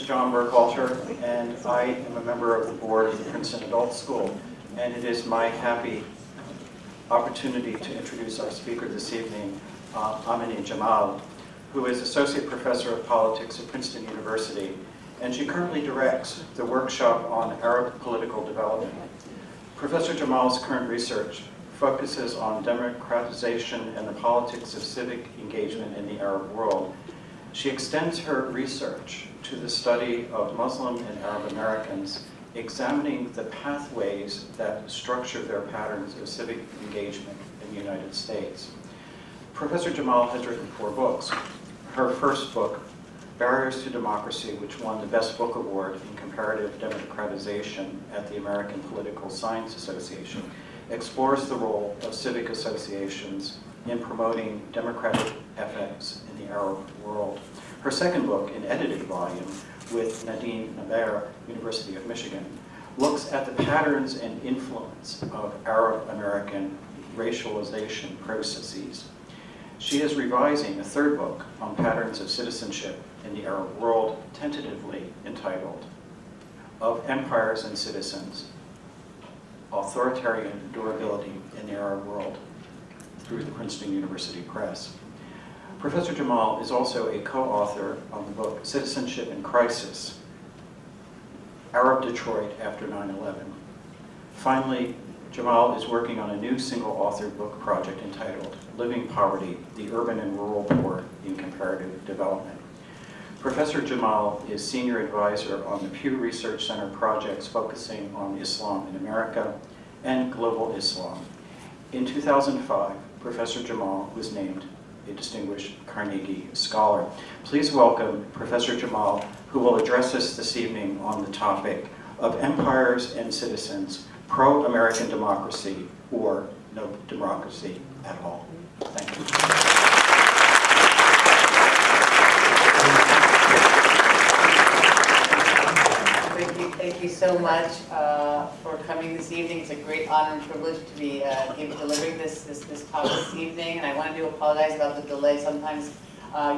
John Burkhalter, and I am a member of the board of the Princeton Adult School. And it is my happy opportunity to introduce our speaker this evening, Amini Jamal, who is Associate Professor of Politics at Princeton University, and she currently directs the workshop on Arab political development. Professor Jamal's current research focuses on democratization and the politics of civic engagement in the Arab world. She extends her research to the study of Muslim and Arab Americans, examining the pathways that structure their patterns of civic engagement in the United States. Professor Jamal has written 4 books. Her first book, Barriers to Democracy, which won the Best Book Award in Comparative Democratization at the American Political Science Association, explores the role of civic associations in promoting democratic ethics in the Arab world. Her second book, an edited volume with Nadine Naber, University of Michigan, looks at the patterns and influence of Arab American racialization processes. She is revising a third book on patterns of citizenship in the Arab world, tentatively entitled Of Empires and Citizens, Authoritarian Durability in the Arab World, through the Princeton University Press. Professor Jamal is also a co-author on the book Citizenship in Crisis, Arab Detroit After 9/11. Finally, Jamal is working on a new single-authored book project entitled Living Poverty, the Urban and Rural Poor in Comparative Development. Professor Jamal is Senior Advisor on the Pew Research Center projects focusing on Islam in America and Global Islam. In 2005, Professor Jamal was named a Distinguished Carnegie Scholar. Please welcome Professor Jamal, who will address us this evening on the topic of empires and citizens, pro-American democracy or no democracy at all. Thank you. Thank you so much for coming this evening. It's a great honor and privilege to be delivering this talk this evening. And I wanted to apologize about the delay. Sometimes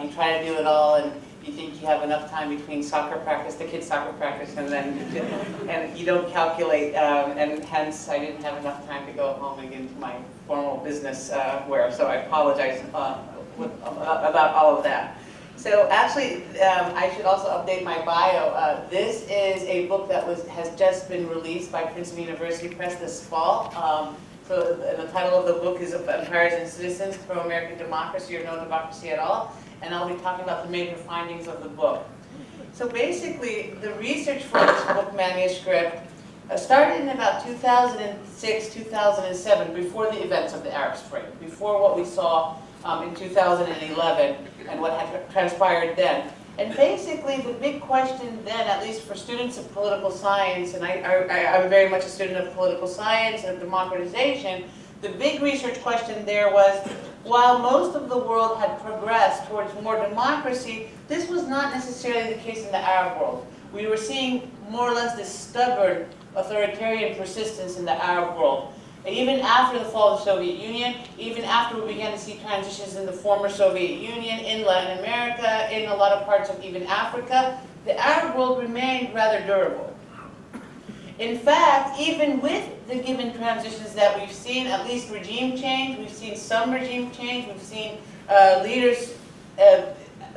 you try to do it all and you think you have enough time between soccer practice, the kids' soccer practice, and you don't calculate. And hence, I didn't have enough time to go home and get into my formal business wear. So I apologize about all of that. So actually, I should also update my bio. This is a book that has just been released by Princeton University Press this fall. So the title of the book is Empires and Citizens, Pro-American Democracy or No Democracy at All. And I'll be talking about the major findings of the book. So basically, the research for this book manuscript started in about 2006, 2007, before the events of the Arab Spring, before what we saw in 2011 and what had transpired then. And basically the big question then, at least for students of political science, and I'm very much a student of political science and of democratization, the big research question there was, while most of the world had progressed towards more democracy, this was not necessarily the case in the Arab world. We were seeing more or less this stubborn authoritarian persistence in the Arab world. Even after the fall of the Soviet Union, even after we began to see transitions in the former Soviet Union, in Latin America, in a lot of parts of even Africa, the Arab world remained rather durable. In fact, even with the given transitions that we've seen, at least regime change, we've seen some regime change, we've seen leaders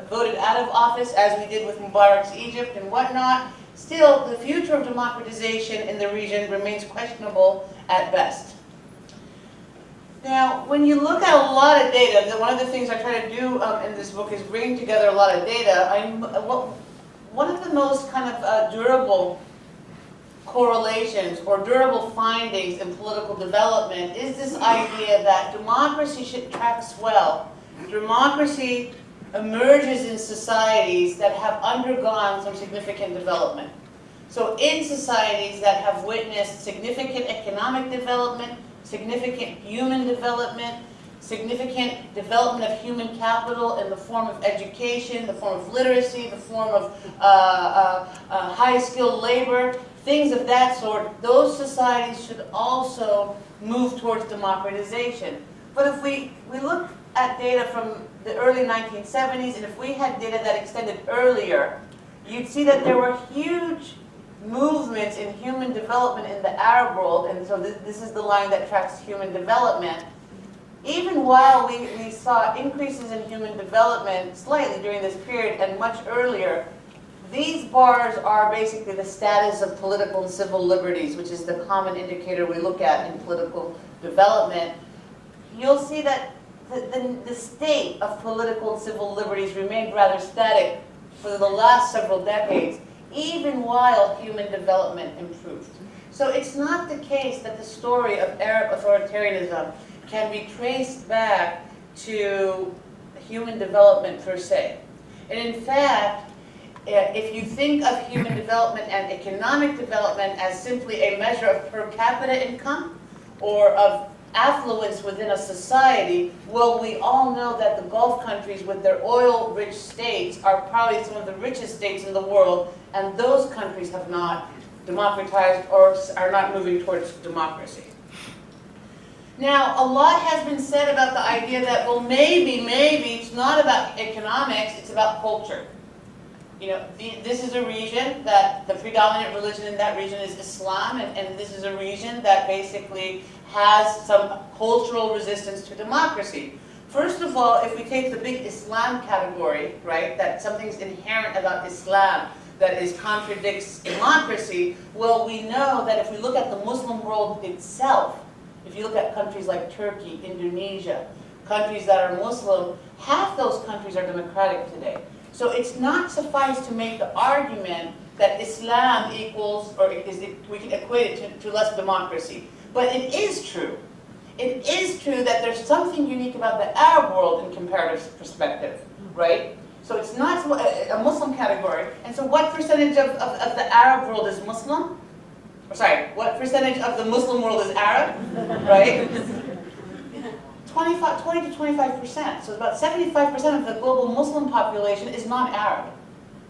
voted out of office, as we did with Mubarak's Egypt and whatnot, still the future of democratization in the region remains questionable at best. Now, when you look at a lot of data, one of the things I try to do in this book is bring together a lot of data. One of the most kind of durable correlations or durable findings in political development is this idea that democracy should track well. Democracy emerges in societies that have undergone some significant development. So in societies that have witnessed significant economic development, significant human development, significant development of human capital in the form of education, the form of literacy, the form of high-skilled labor, things of that sort, those societies should also move towards democratization. But if we look at data from the early 1970s, and if we had data that extended earlier, you'd see that there were huge movements in human development in the Arab world, and so this is the line that tracks human development. Even while we saw increases in human development slightly during this period and much earlier, these bars are basically the status of political and civil liberties, which is the common indicator we look at in political development. You'll see that the state of political and civil liberties remained rather static for the last several decades, even while human development improved. So it's not the case that the story of Arab authoritarianism can be traced back to human development per se. And in fact, if you think of human development and economic development as simply a measure of per capita income or of affluence within a society, well, we all know that the Gulf countries with their oil-rich states are probably some of the richest states in the world, and those countries have not democratized or are not moving towards democracy. Now, a lot has been said about the idea that, well, maybe it's not about economics, it's about culture. You know, this is a region that the predominant religion in that region is Islam, and this is a region that basically has some cultural resistance to democracy. First of all, if we take the big Islam category, right, that something's inherent about Islam that contradicts democracy, well, we know that if we look at the Muslim world itself, if you look at countries like Turkey, Indonesia, countries that are Muslim, half those countries are democratic today. So it's not suffice to make the argument that Islam equals, or we can equate it to less democracy. But it is true. It is true that there's something unique about the Arab world in comparative perspective, right? So it's not a Muslim category. And so what percentage of the Arab world is Muslim? Or sorry, what percentage of the Muslim world is Arab, right? 20 to 25%. So about 75% of the global Muslim population is non-Arab.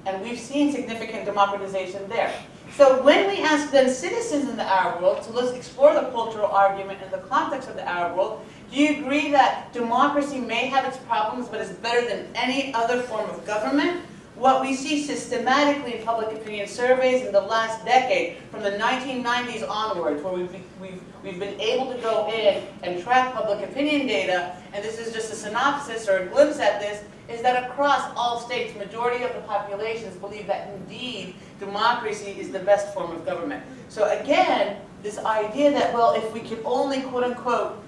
And we've seen significant democratization there. So when we ask then citizens in the Arab world, so let's explore the cultural argument in the context of the Arab world, do you agree that democracy may have its problems but is better than any other form of government? What we see systematically in public opinion surveys in the last decade, from the 1990s onwards, where we've been able to go in and track public opinion data, and this is just a synopsis or a glimpse at this, is that across all states, majority of the populations believe that indeed democracy is the best form of government. So again, this idea that, well, if we could only, quote unquote,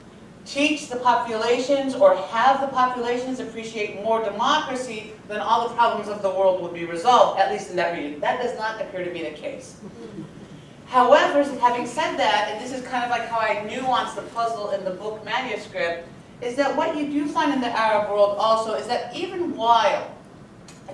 teach the populations or have the populations appreciate more democracy, then all the problems of the world would be resolved, at least in that region. That does not appear to be the case. However, having said that, and this is kind of like how I nuance the puzzle in the book manuscript, is that what you do find in the Arab world also is that even while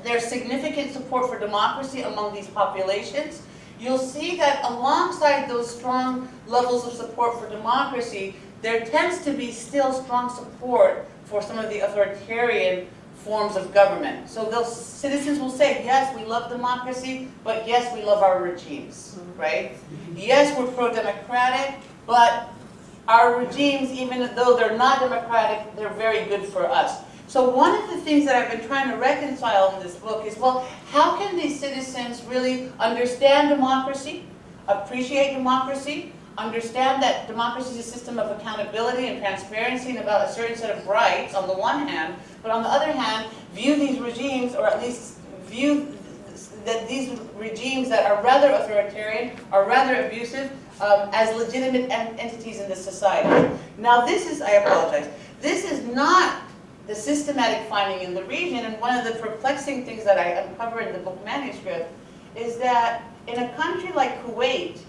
there's significant support for democracy among these populations, you'll see that alongside those strong levels of support for democracy, there tends to be still strong support for some of the authoritarian forms of government. So those citizens will say, yes, we love democracy, but yes, we love our regimes, right? Yes, we're pro-democratic, but our regimes, even though they're not democratic, they're very good for us. So one of the things that I've been trying to reconcile in this book is, well, how can these citizens really understand democracy, appreciate democracy, understand that democracy is a system of accountability and transparency and about a certain set of rights on the one hand, but on the other hand, view these regimes, or at least view that these regimes that are rather authoritarian, are rather abusive, as legitimate entities in this society. Now this is, I apologize, this is not the systematic finding in the region, and one of the perplexing things that I uncover in the book manuscript is that in a country like Kuwait,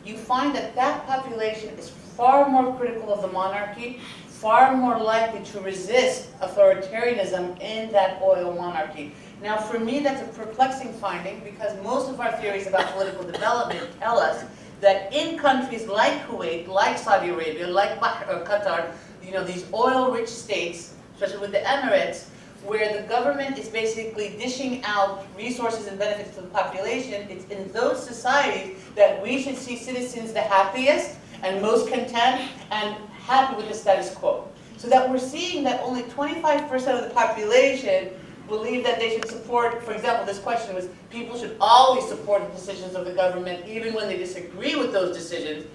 you find that that population is far more critical of the monarchy, far more likely to resist authoritarianism in that oil monarchy. Now for me that's a perplexing finding, because most of our theories about political development tell us that in countries like Kuwait, like Saudi Arabia, like Qatar, you know, these oil-rich states, especially with the Emirates, where the government is basically dishing out resources and benefits to the population, it's in those societies that we should see citizens the happiest and most content and happy with the status quo. So that we're seeing that only 25% of the population believe that they should support, for example, this question was, people should always support the decisions of the government even when they disagree with those decisions.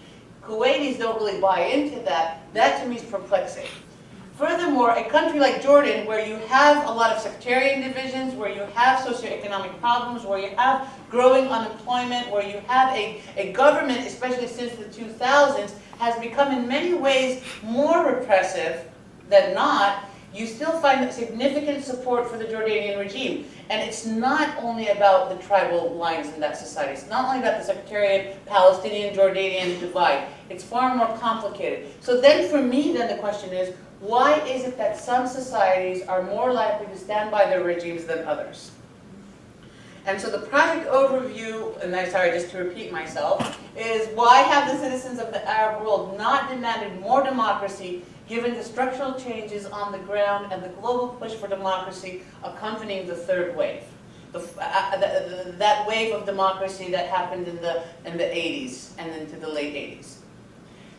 Kuwaitis don't really buy into that. That to me is perplexing. Furthermore, a country like Jordan, where you have a lot of sectarian divisions, where you have socioeconomic problems, where you have growing unemployment, where you have a government, especially since the 2000s, has become in many ways more repressive than not, you still find significant support for the Jordanian regime. And it's not only about the tribal lines in that society. It's not only about the sectarian Palestinian-Jordanian divide. It's far more complicated. So then for me, then the question is, why is it that some societies are more likely to stand by their regimes than others? And so the project overview, and I'm sorry just to repeat myself, is why have the citizens of the Arab world not demanded more democracy given the structural changes on the ground and the global push for democracy accompanying the third wave? That wave of democracy that happened in the 80s and into the late 80s.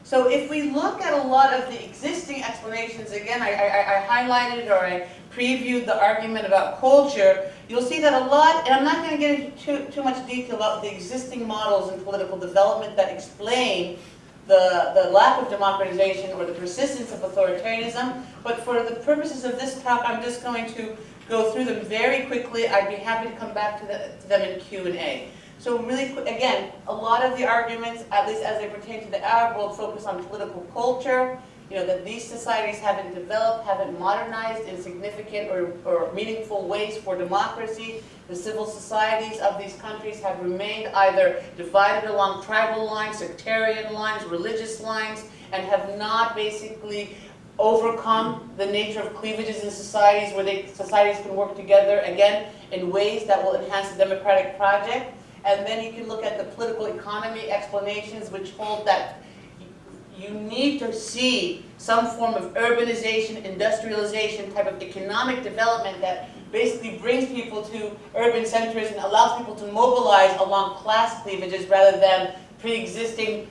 So if we look at a lot of the existing explanations, again, I highlighted or I previewed the argument about culture, you'll see that a lot, and I'm not going to get into too much detail about the existing models in political development that explain the lack of democratization or the persistence of authoritarianism, but for the purposes of this talk, I'm just going to go through them very quickly. I'd be happy to come back to them in Q&A. So really, again, a lot of the arguments, at least as they pertain to the Arab world, focus on political culture, that these societies haven't developed, haven't modernized in significant or meaningful ways for democracy. The civil societies of these countries have remained either divided along tribal lines, sectarian lines, religious lines, and have not basically overcome the nature of cleavages in societies where societies can work together, again, in ways that will enhance the democratic project. And then you can look at the political economy explanations, which hold that you need to see some form of urbanization, industrialization, type of economic development that basically brings people to urban centers and allows people to mobilize along class cleavages rather than pre-existing,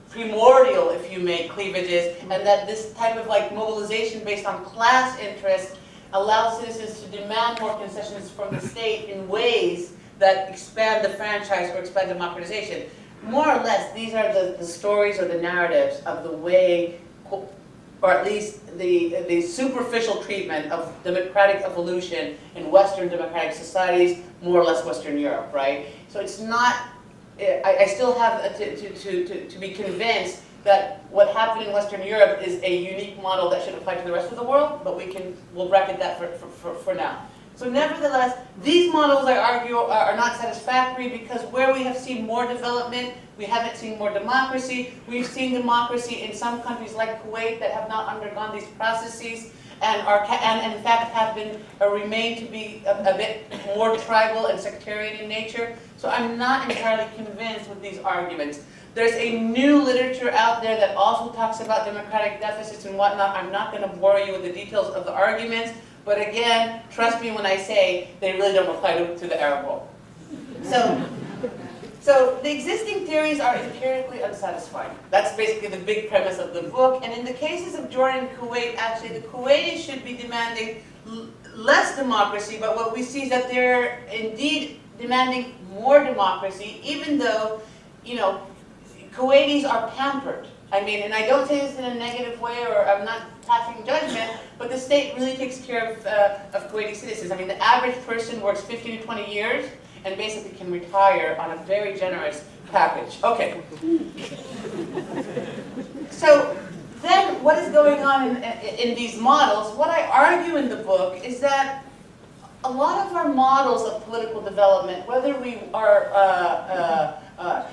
primordial, if you may, cleavages, and that this type of mobilization based on class interests allows citizens to demand more concessions from the state in ways that expand the franchise or expand democratization. More or less, these are the stories or the narratives of the way, or at least the superficial treatment of democratic evolution in Western democratic societies, more or less Western Europe, right? So it's not, I still have to be convinced that what happened in Western Europe is a unique model that should apply to the rest of the world, but we'll bracket that for now. So nevertheless, these models, I argue, are not satisfactory because where we have seen more development, we haven't seen more democracy. We've seen democracy in some countries like Kuwait that have not undergone these processes and in fact have been or remain to be a bit more tribal and sectarian in nature. So I'm not entirely convinced with these arguments. There's a new literature out there that also talks about democratic deficits and whatnot. I'm not going to bore you with the details of the arguments. But again, trust me when I say they really don't apply to the Arab world. So the existing theories are empirically unsatisfying. That's basically the big premise of the book. And in the cases of Jordan and Kuwait, actually the Kuwaitis should be demanding less democracy, but what we see is that they're indeed demanding more democracy, even though, Kuwaitis are pampered. I mean, and I don't say this in a negative way, or I'm not passing judgment, but the state really takes care of Kuwaiti citizens. I mean, the average person works 15 to 20 years and basically can retire on a very generous package. Okay. So then what is going on in these models? What I argue in the book is that a lot of our models of political development, whether we are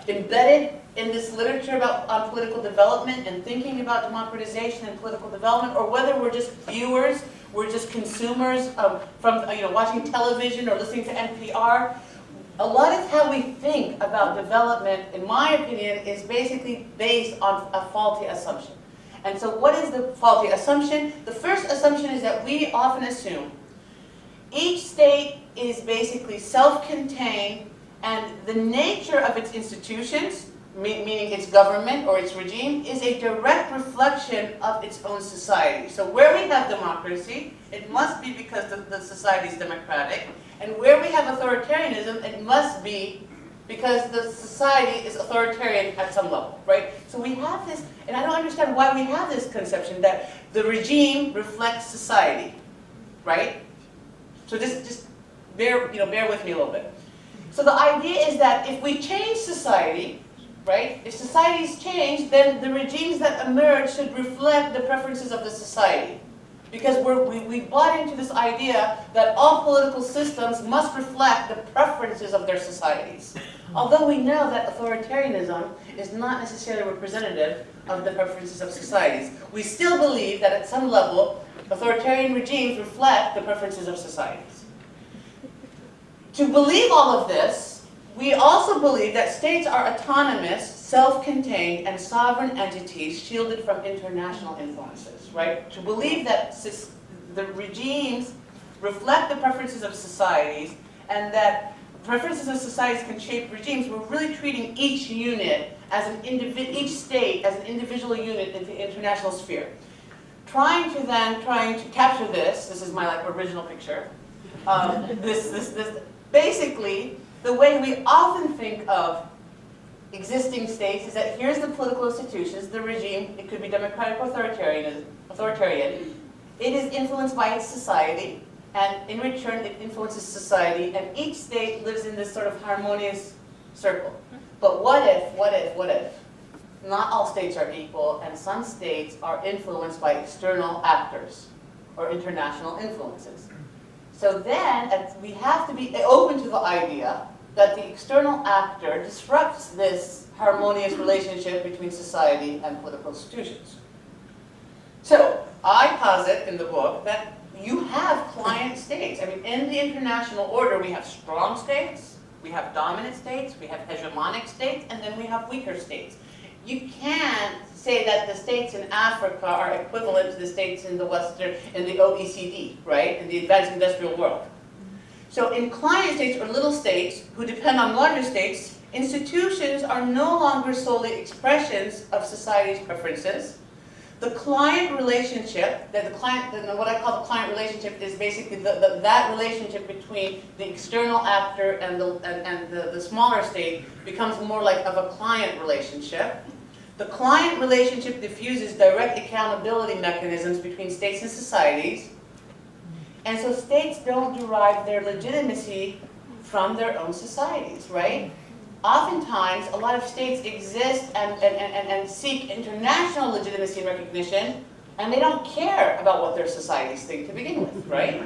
embedded in this literature on political development and thinking about democratization and political development, or whether we're just viewers, we're just consumers from watching television or listening to NPR, a lot of how we think about development, in my opinion, is basically based on a faulty assumption. And so what is the faulty assumption? The first assumption is that we often assume each state is basically self-contained and the nature of its institutions, meaning its government or its regime, is a direct reflection of its own society. So where we have democracy, it must be because the society is democratic. And where we have authoritarianism, it must be because the society is authoritarian at some level, right? So we have this, and I don't understand why we have this conception that the regime reflects society, right? So just bear with me a little bit. So the idea is that if we change society, right? If societies change, then the regimes that emerge should reflect the preferences of the society. Because we bought into this idea that all political systems must reflect the preferences of their societies. Although we know that authoritarianism is not necessarily representative of the preferences of societies, we still believe that at some level, authoritarian regimes reflect the preferences of societies. To believe all of this, we also believe that states are autonomous, self-contained, and sovereign entities shielded from international influences, right? To believe that the regimes reflect the preferences of societies and that preferences of societies can shape regimes, we're really treating each unit as each state as an individual unit in the international sphere. Trying to capture this is my original picture. Basically, the way we often think of existing states is that here's the political institutions, the regime, it could be democratic or authoritarian. It is influenced by its society, and in return it influences society, and each state lives in this sort of harmonious circle. But what if not all states are equal, and some states are influenced by external actors or international influences? So then we have to be open to the idea that the external actor disrupts this harmonious relationship between society and political institutions. So I posit in the book that you have client states. I mean, in the international order, we have strong states, we have dominant states, we have hegemonic states, and then we have weaker states. You can't say that the states in Africa are equivalent to the states in the OECD, right? In the advanced industrial world. So in client states or little states who depend on larger states, institutions are no longer solely expressions of society's preferences. The client relationship, what I call the client relationship, is basically that relationship between the external actor and the smaller state becomes more like of a client relationship. The client relationship diffuses direct accountability mechanisms between states and societies. And so states don't derive their legitimacy from their own societies, right? Oftentimes, a lot of states exist and seek international legitimacy and recognition, and they don't care about what their societies think to begin with, right?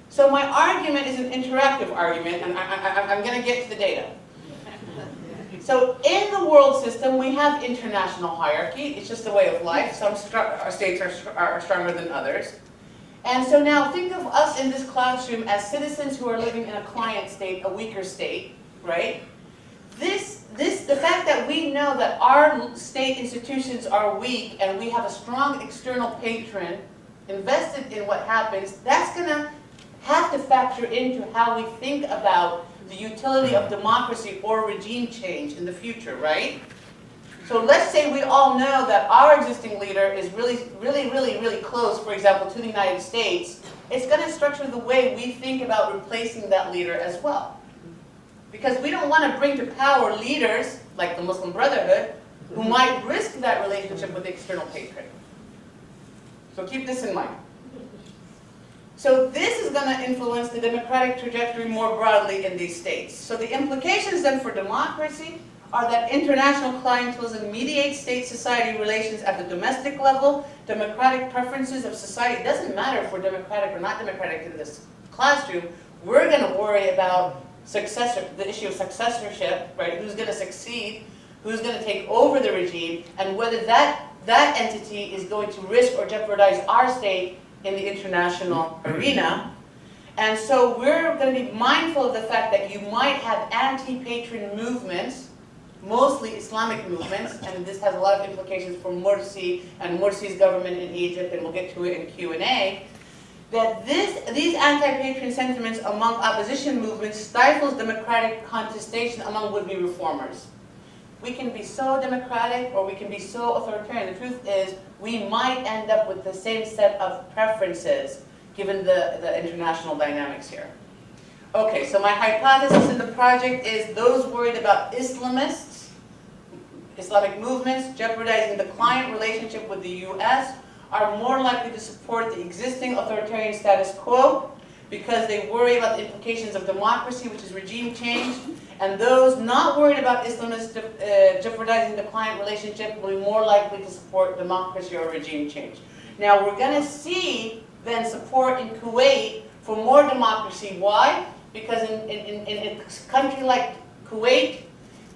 So my argument is an interactive argument, and I'm going to get to the data. So in the world system, we have international hierarchy. It's just a way of life. Some states are stronger than others. And so now think of us in this classroom as citizens who are living in a client state, a weaker state, right? The fact that we know that our state institutions are weak and we have a strong external patron invested in what happens, that's going to have to factor into how we think about the utility of democracy or regime change in the future, right? So let's say we all know that our existing leader is really close, for example, to the United States. It's going to structure the way we think about replacing that leader as well. Because we don't want to bring to power leaders, like the Muslim Brotherhood, who might risk that relationship with the external patron. So keep this in mind. So this is going to influence the democratic trajectory more broadly in these states. So the implications then for democracy are that international clientelism mediates state-society relations at the domestic level. Democratic preferences of society, it doesn't matter if we're democratic or not democratic in this classroom, we're going to worry about the issue of successorship, right? Who's going to succeed, who's going to take over the regime, and whether that entity is going to risk or jeopardize our state in the international arena. And so we're going to be mindful of the fact that you might have anti-patron movements, mostly Islamic movements, and this has a lot of implications for Morsi and Morsi's government in Egypt, and we'll get to it in Q&A, that these anti-patron sentiments among opposition movements stifles democratic contestation among would-be reformers. we can be so democratic or we can be so authoritarian. The truth is, we might end up with the same set of preferences given the international dynamics here. Okay, so my hypothesis in the project is those worried about Islamists, Islamic movements jeopardizing the client relationship with the US are more likely to support the existing authoritarian status quo because they worry about the implications of democracy, which is regime change, and those not worried about Islamists jeopardizing the client relationship will be more likely to support democracy or regime change. Now we're going to see then support in Kuwait for more democracy. Why? Because in a country like Kuwait,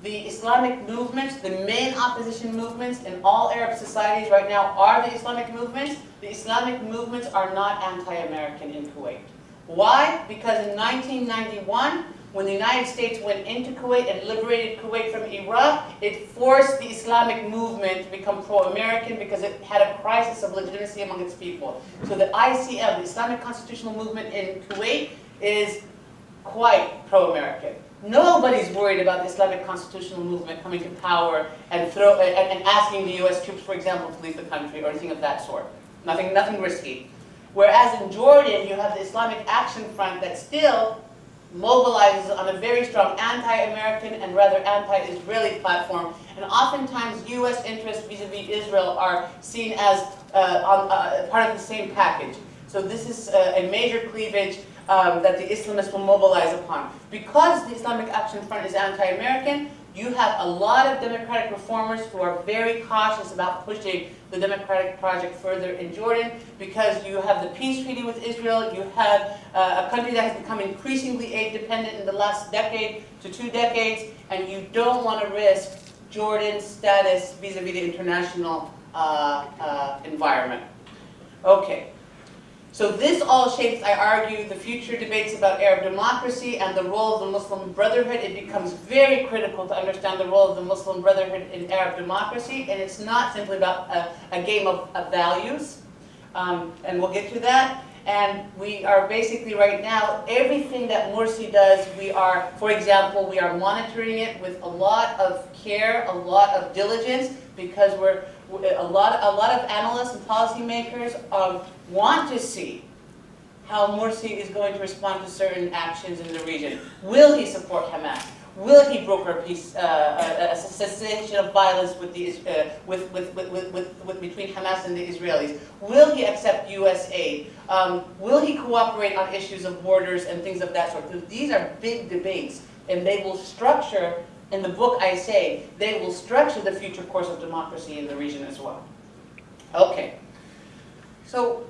the Islamic movements, the main opposition movements in all Arab societies right now are the Islamic movements. The Islamic movements are not anti-American in Kuwait. Why? Because in 1991, when the United States went into Kuwait and liberated Kuwait from Iraq, it forced the Islamic movement to become pro-American because it had a crisis of legitimacy among its people. So the ICM, the Islamic Constitutional Movement in Kuwait, is quite pro-American. Nobody's worried about the Islamic Constitutional Movement coming to power and asking the US troops, for example, to leave the country or anything of that sort. Nothing risky. Whereas in Jordan, you have the Islamic Action Front that still mobilizes on a very strong anti-American and rather anti-Israeli platform. And oftentimes, US interests vis-a-vis Israel are seen as part of the same package. So this is a major cleavage that the Islamists will mobilize upon. Because the Islamic Action Front is anti-American, you have a lot of democratic reformers who are very cautious about pushing the democratic project further in Jordan, because you have the peace treaty with Israel, you have a country that has become increasingly aid-dependent in the last decade to 2 decades, and you don't want to risk Jordan's status vis-a-vis the international environment. Okay. So this all shapes, I argue, the future debates about Arab democracy and the role of the Muslim Brotherhood. It becomes very critical to understand the role of the Muslim Brotherhood in Arab democracy, and it's not simply about a game of values, and we'll get to that. And we are basically right now, everything that Morsi does, we are, for example, we are monitoring it with a lot of care, a lot of diligence, because a lot of analysts and policymakers want to see how Morsi is going to respond to certain actions in the region. Will he support Hamas? Will he broker a peace, a cessation of violence with between Hamas and the Israelis? Will he accept U.S. aid? Will he cooperate on issues of borders and things of that sort? These are big debates, and they will structure. In the book, I say they will structure the future course of democracy in the region as well. Okay. So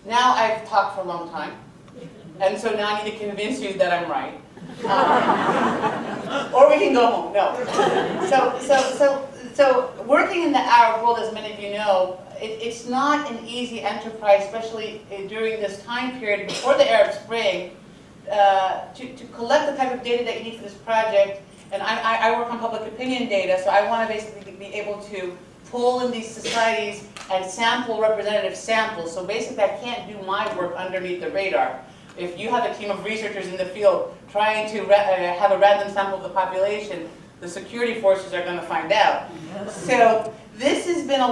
now I've talked for a long time, and so now I need to convince you that I'm right. Or we can go home. No. So working in the Arab world, as many of you know, it's not an easy enterprise, especially during this time period before the Arab Spring, to collect the type of data that you need for this project. And I work on public opinion data, so I want to basically be able to pull in these societies and sample representative samples. So basically, I can't do my work underneath the radar. If you have a team of researchers in the field trying to have a random sample of the population, the security forces are going to find out. So this has been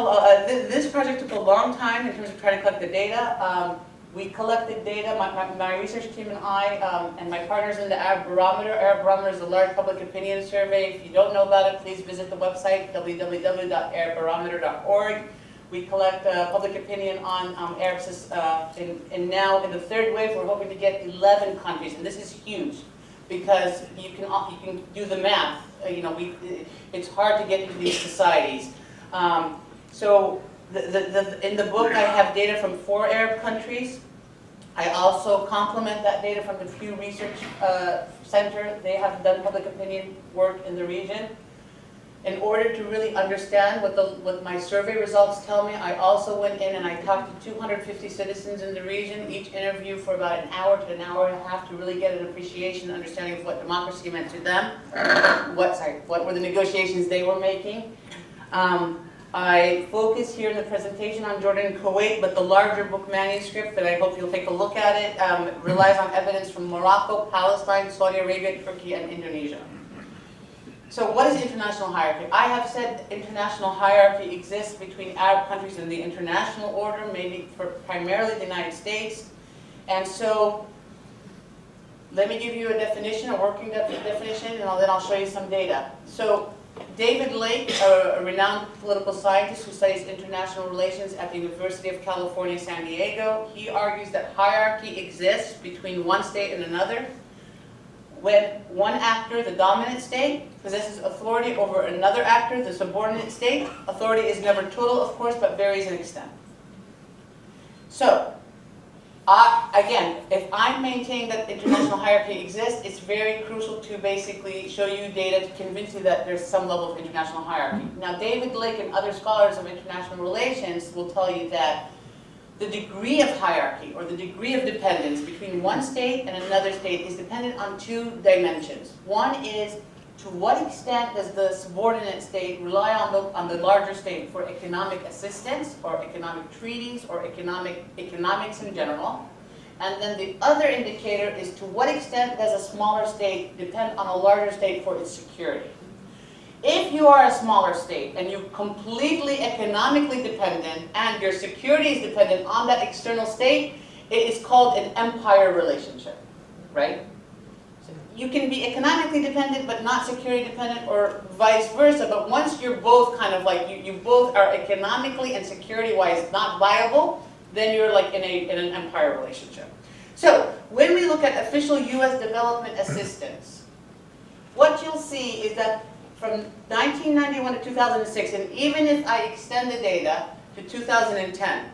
this project took a long time in terms of trying to collect the data. We collected data, my research team and I, and my partners in the Arab Barometer. Arab Barometer is a large public opinion survey. If you don't know about it, please visit the website, www.arabbarometer.org. We collect public opinion on Arabs, and now in the third wave, we're hoping to get 11 countries, and this is huge, because you can do the math. It's hard to get into these societies. So in the book, I have data from 4 Arab countries. I also complement that data from the Pew Research Center. They have done public opinion work in the region. In order to really understand what my survey results tell me, I also went in and I talked to 250 citizens in the region, each interview for about an hour to an hour and a half to really get an appreciation, understanding of what democracy meant to them, what were the negotiations they were making. I focus here in the presentation on Jordan and Kuwait, but the larger book manuscript that I hope you'll take a look at it relies on evidence from Morocco, Palestine, Saudi Arabia, Turkey, and Indonesia. So what is international hierarchy? I have said international hierarchy exists between Arab countries in the international order, maybe for primarily the United States. And so let me give you a definition, a working definition, and then I'll show you some data. So David Lake, a renowned political scientist who studies international relations at the University of California, San Diego, he argues that hierarchy exists between one state and another when one actor, the dominant state, possesses authority over another actor, the subordinate state. Authority is never total, of course, but varies in extent. So, again, if I'm maintaining that international hierarchy exists, it's very crucial to basically show you data to convince you that there's some level of international hierarchy. Now, David Lake and other scholars of international relations will tell you that the degree of hierarchy or the degree of dependence between one state and another state is dependent on two dimensions. One is to what extent does the subordinate state rely on the larger state for economic assistance or economic treaties or economics in general. And then the other indicator is to what extent does a smaller state depend on a larger state for its security. If you are a smaller state and you're completely economically dependent and your security is dependent on that external state, it is called an empire relationship, right? So you can be economically dependent but not security dependent, or vice versa, but once you're both kind of like, you both are economically and security-wise not viable, then you're like in an empire relationship. So when we look at official US development assistance, what you'll see is that from 1991 to 2006, and even if I extend the data to 2010,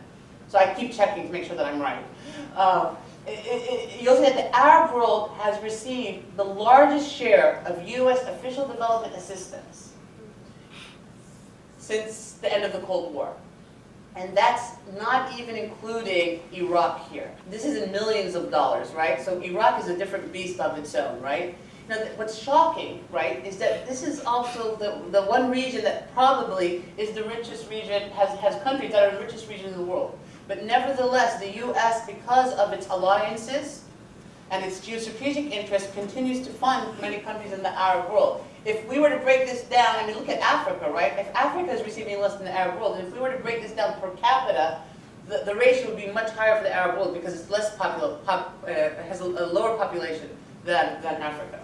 so I keep checking to make sure that I'm right, you'll see that the Arab world has received the largest share of US official development assistance since the end of the Cold War. And that's not even including Iraq here. This is in millions of dollars, right? So Iraq is a different beast of its own, right? Now, what's shocking, right, is that this is also the one region that probably is the richest region, has countries that are the richest region in the world. But nevertheless, the U.S., because of its alliances and its geostrategic interests, continues to fund many countries in the Arab world. If we were to break this down, I mean, look at Africa, right? If Africa is receiving less than the Arab world, and if we were to break this down per capita, the ratio would be much higher for the Arab world because it's less has a lower population than Africa.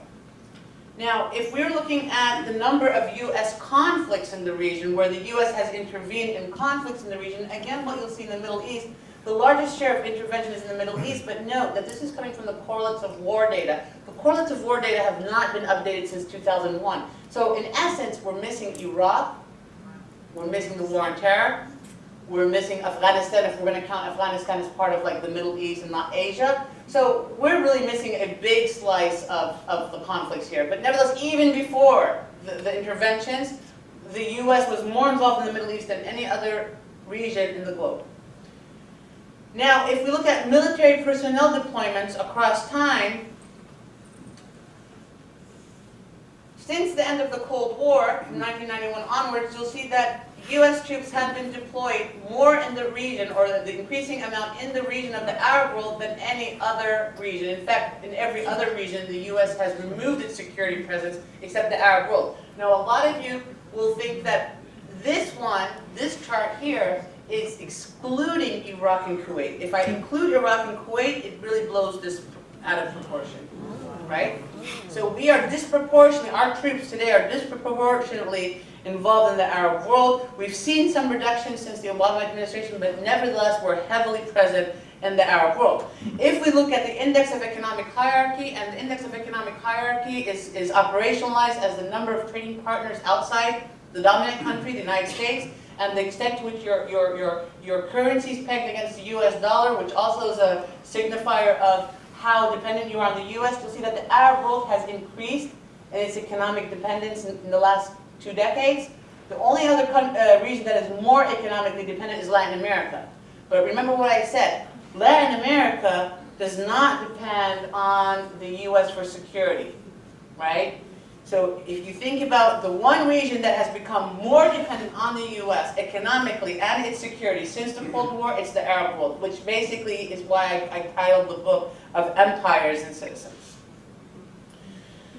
Now, if we're looking at the number of U.S. conflicts in the region, where the U.S. has intervened in conflicts in the region, again, what you'll see in the Middle East, the largest share of intervention is in the Middle East, but note that this is coming from the correlates of war data. The correlates of war data have not been updated since 2001. So in essence, we're missing Iraq, we're missing the war on terror, we're missing Afghanistan, if we're going to count Afghanistan as part of like the Middle East and not Asia. So we're really missing a big slice of the conflicts here. But nevertheless, even before the interventions, the U.S. was more involved in the Middle East than any other region in the globe. Now, if we look at military personnel deployments across time, since the end of the Cold War, from 1991 onwards, you'll see that U.S. troops have been deployed more in the region, or the increasing amount in the region of the Arab world than any other region. In fact, in every other region, the U.S. has removed its security presence except the Arab world. Now, a lot of you will think that this chart here, is excluding Iraq and Kuwait. If I include Iraq and Kuwait, it really blows this out of proportion, right? So we are disproportionately, our troops today are disproportionately involved in the Arab world. We've seen some reductions since the Obama administration, but nevertheless, we're heavily present in the Arab world. If we look at the index of economic hierarchy, and the index of economic hierarchy is operationalized as the number of trading partners outside the dominant country, the United States, and the extent to which your currency is pegged against the US dollar, which also is a signifier of how dependent you are on the US, you'll see that the Arab world has increased in its economic dependence in the last 2 decades. The only other region that is more economically dependent is Latin America. But remember what I said, Latin America does not depend on the US for security, right? So if you think about the one region that has become more dependent on the U.S. economically and its security since the Cold War, it's the Arab world, which basically is why I titled the book of Empires and Citizens.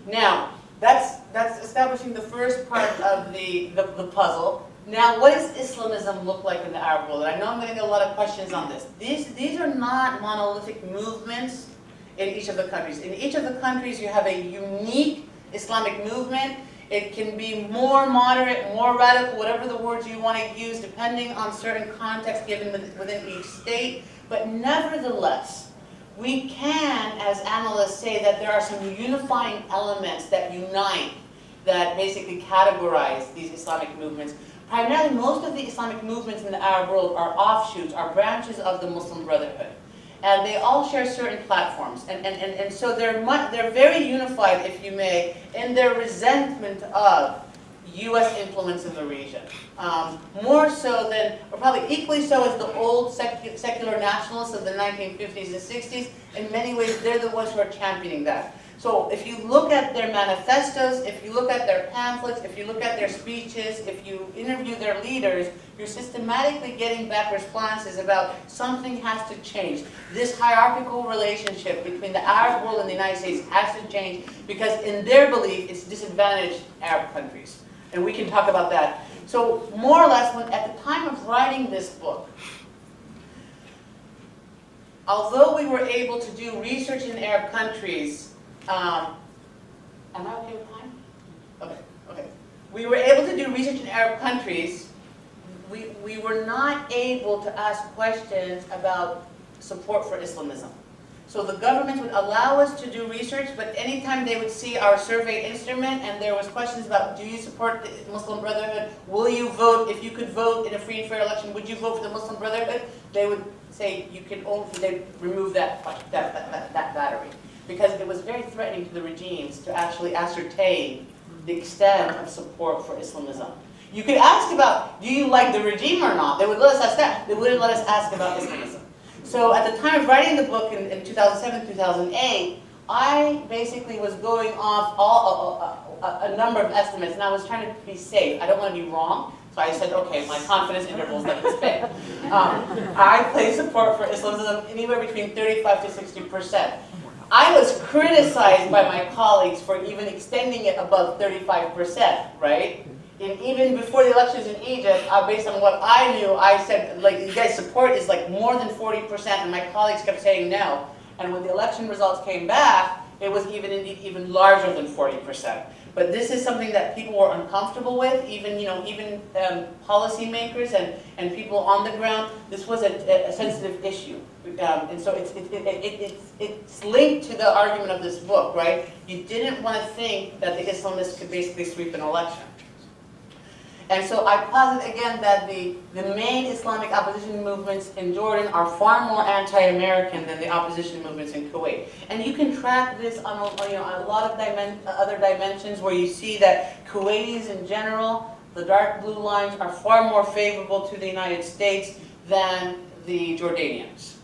Now, that's establishing the first part of the puzzle. Now, what does Islamism look like in the Arab world? And I know I'm going to get a lot of questions on this. These are not monolithic movements in each of the countries. In each of the countries, you have a unique Islamic movement. It can be more moderate, more radical, whatever the words you want to use, depending on certain context given within each state. But nevertheless, we can, as analysts, say that there are some unifying elements that unite, that basically categorize these Islamic movements. Primarily, most of the Islamic movements in the Arab world are offshoots, are branches of the Muslim Brotherhood. And they all share certain platforms. And so they're very unified, if you may, in their resentment of U.S. influence in the region. More so than, or probably equally so as the old secular nationalists of the 1950s and 60s. In many ways, they're the ones who are championing that. So if you look at their manifestos, if you look at their pamphlets, if you look at their speeches, if you interview their leaders, you're systematically getting back responses about something has to change. This hierarchical relationship between the Arab world and the United States has to change because in their belief, it's disadvantaged Arab countries. And we can talk about that. So more or less, at the time of writing this book, although we were able to do research in Arab countries, am I okay with time? Okay. We were able to do research in Arab countries. We were not able to ask questions about support for Islamism. So the government would allow us to do research, but anytime they would see our survey instrument and there was questions about, do you support the Muslim Brotherhood? Will you vote? If you could vote in a free and fair election, would you vote for the Muslim Brotherhood? They would say, you can only, they'd remove that battery. Because it was very threatening to the regimes to actually ascertain the extent of support for Islamism. You could ask about, do you like the regime or not? They would let us ask that. They wouldn't let us ask about Islamism. So at the time of writing the book in 2007, 2008, I basically was going off a number of estimates, and I was trying to be safe. I don't want to be wrong. So I said, okay, my confidence interval is like this big. I place support for Islamism anywhere between 35 to 60%. I was criticized by my colleagues for even extending it above 35%, right? And even before the elections in Egypt, based on what I knew, I said, like, you guys' support is like more than 40%, and my colleagues kept saying no. And when the election results came back, it was even larger than 40%. But this is something that people were uncomfortable with, even policymakers and people on the ground. This was a sensitive issue. And so it's linked to the argument of this book, right? You didn't want to think that the Islamists could basically sweep an election. And so I posit again that the main Islamic opposition movements in Jordan are far more anti-American than the opposition movements in Kuwait. And you can track this on a lot of other dimensions where you see that Kuwaitis in general, the dark blue lines, are far more favorable to the United States than the Jordanians.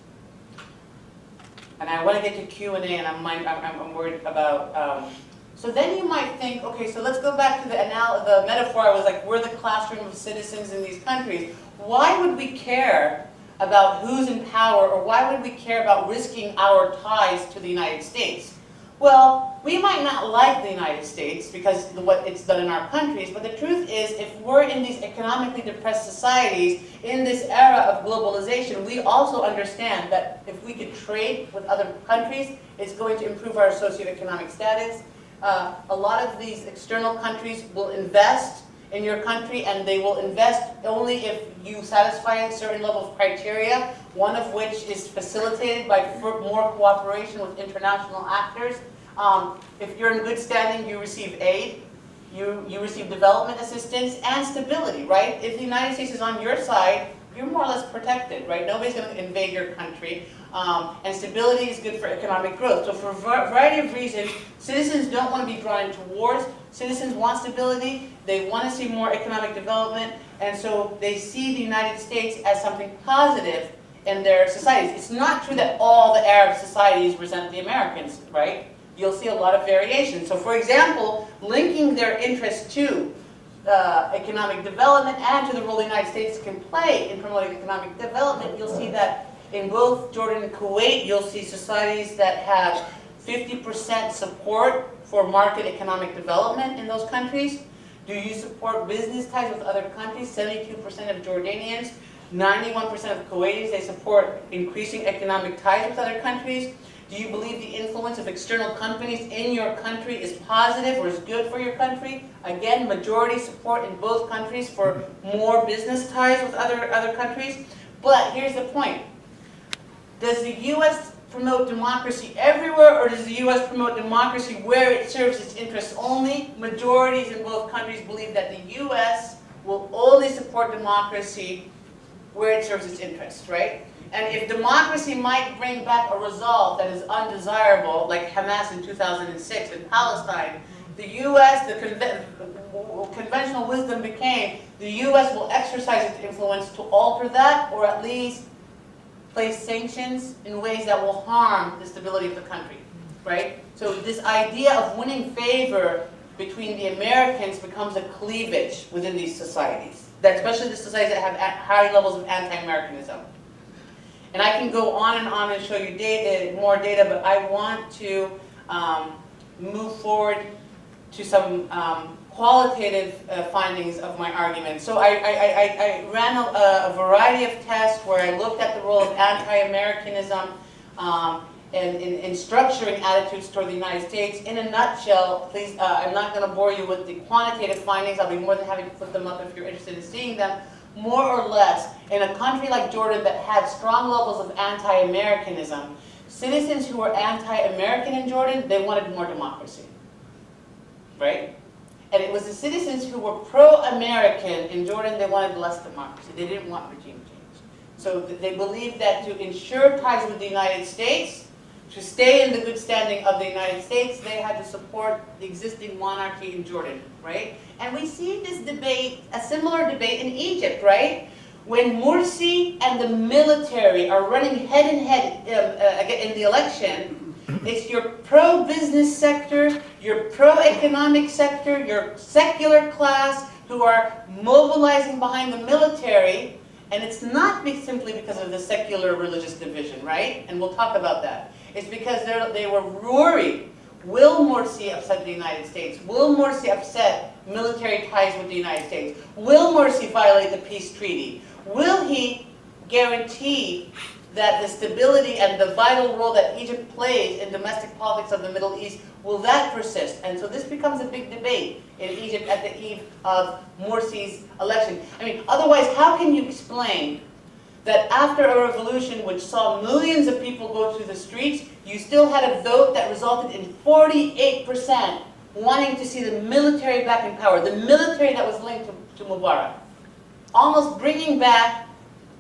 And I want to get to Q&A, and I'm worried about... So then you might think, okay, so let's go back to the metaphor. I was like, we're the classroom of citizens in these countries. Why would we care about who's in power, or why would we care about risking our ties to the United States? Well, we might not like the United States because of what it's done in our countries, but the truth is, if we're in these economically depressed societies, in this era of globalization, we also understand that if we could trade with other countries, it's going to improve our socioeconomic status. A lot of these external countries will invest in your country, and they will invest only if you satisfy a certain level of criteria, one of which is facilitated by more cooperation with international actors. If you're in good standing, you receive aid, you receive development assistance, and stability, right? If the United States is on your side, you're more or less protected, right? Nobody's going to invade your country. And stability is good for economic growth. So for a variety of reasons, citizens don't want to be drawn into wars. Citizens want stability. They want to see more economic development. And so they see the United States as something positive in their societies. It's not true that all the Arab societies resent the Americans, right? You'll see a lot of variation. So for example, linking their interest to economic development and to the role the United States can play in promoting economic development, you'll see that in both Jordan and Kuwait, you'll see societies that have 50% support for market economic development in those countries? Do you support business ties with other countries? 72% of Jordanians, 91% of Kuwaitis, they support increasing economic ties with other countries. Do you believe the influence of external companies in your country is positive or is good for your country? Again, majority support in both countries for more business ties with other countries. But here's the point. Does the U.S. promote democracy everywhere, or does the U.S. promote democracy where it serves its interests only? Majorities in both countries believe that the U.S. will only support democracy where it serves its interests, right? And if democracy might bring back a result that is undesirable, like Hamas in 2006 in Palestine, the U.S., the conventional wisdom became, the U.S. will exercise its influence to alter that, or at least place sanctions in ways that will harm the stability of the country, right? So this idea of winning favor between the Americans becomes a cleavage within these societies, that especially the societies that have high levels of anti-Americanism. And I can go on and show you more data, but I want to move forward to some qualitative findings of my argument. So I ran a variety of tests where I looked at the role of anti-Americanism and in structuring attitudes toward the United States. In a nutshell, please, I'm not going to bore you with the quantitative findings. I'll be more than happy to put them up if you're interested in seeing them. More or less, in a country like Jordan that had strong levels of anti-Americanism, citizens who were anti-American in Jordan, they wanted more democracy, right? And it was the citizens who were pro-American in Jordan, they wanted less democracy. They didn't want regime change. So they believed that to ensure ties with the United States, to stay in the good standing of the United States, they had to support the existing monarchy in Jordan, right? And we see this debate, a similar debate in Egypt, right? When Morsi and the military are running head in head in the election, it's your pro-business sector, your pro-economic sector, your secular class who are mobilizing behind the military, and it's not simply because of the secular religious division, right? And we'll talk about that. It's because they were worried. Will Morsi upset the United States? Will Morsi upset military ties with the United States? Will Morsi violate the peace treaty? Will he guarantee that the stability and the vital role that Egypt plays in domestic politics of the Middle East, will that persist? And so this becomes a big debate in Egypt at the eve of Morsi's election. I mean, otherwise, how can you explain that after a revolution which saw millions of people go through the streets, you still had a vote that resulted in 48% wanting to see the military back in power, the military that was linked to Mubarak, almost bringing back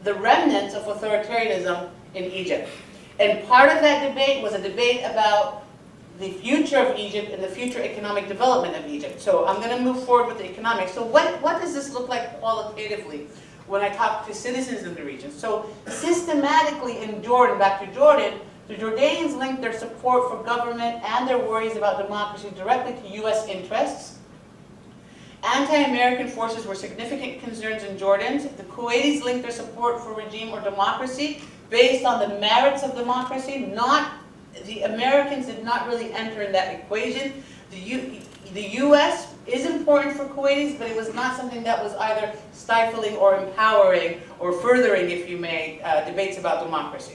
the remnants of authoritarianism in Egypt. And part of that debate was a debate about the future of Egypt and the future economic development of Egypt. So I'm going to move forward with the economics. So what does this look like qualitatively when I talk to citizens in the region? So systematically in Jordan, back to Jordan, the Jordanians linked their support for government and their worries about democracy directly to U.S. interests. Anti-American forces were significant concerns in Jordan. The Kuwaitis linked their support for regime or democracy based on the merits of democracy. The Americans did not really enter in that equation. The U.S. is important for Kuwaitis, but it was not something that was either stifling or empowering or furthering, if you may, debates about democracy.